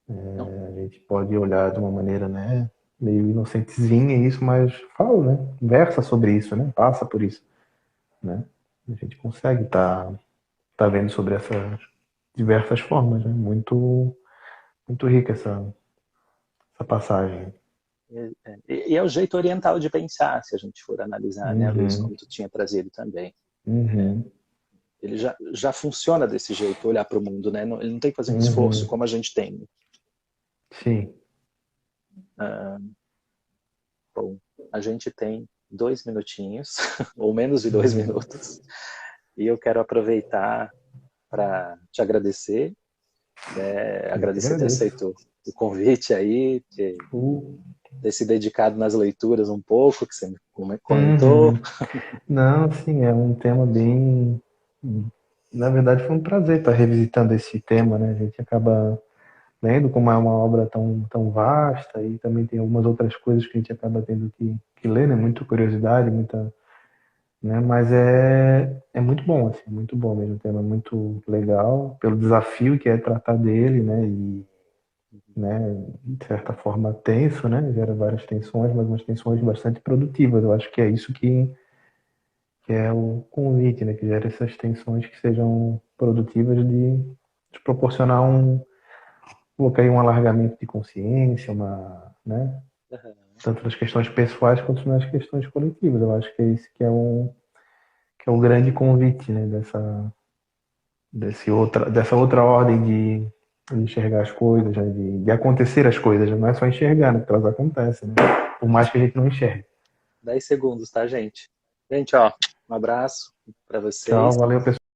Não, A gente pode olhar de uma maneira, né, meio inocentezinha isso, mas fala, né? Versa sobre isso, né? Passa por isso, né? A gente consegue tá vendo sobre essas diversas formas, né? Muito rica essa passagem. e é o jeito oriental de pensar, se a gente for analisar, né, Luiz, Uhum, como tu tinha trazido também. uhum, Ele já funciona desse jeito, olhar para o mundo, né? Ele não tem que fazer um esforço uhum. como a gente tem. Sim. Ah, bom, a gente tem 2 minutinhos, ou menos de 2 minutos, e eu quero aproveitar para te agradecer, né? Eu que Agradecer ter agradeço. aceito o convite aí, Uh, ter se dedicado nas leituras um pouco, que você me comentou. uhum. Não, sim, é um tema bem. Na verdade, foi um prazer estar revisitando esse tema, né? A gente acaba lendo como é uma obra tão vasta e também tem algumas outras coisas que a gente acaba tendo que ler, né? Muita curiosidade, muita, né? Mas é muito bom, assim, muito bom mesmo. O tema é muito legal pelo desafio que é tratar dele, né? E, né? De certa forma tenso, né? Gera várias tensões, mas umas tensões bastante produtivas. Eu acho que é isso que é o convite, né, que gera essas tensões que sejam produtivas de proporcionar colocar aí um alargamento de consciência, né, tanto nas questões pessoais quanto nas questões coletivas. Eu acho que é isso que é o grande convite, né, dessa outra ordem de enxergar as coisas, né, de acontecer as coisas, não é só enxergar, né, porque elas acontecem, né, por mais que a gente não enxergue. 10 segundos, tá, gente? Gente, ó, um abraço. para Tchau, vocês. valeu, pessoal.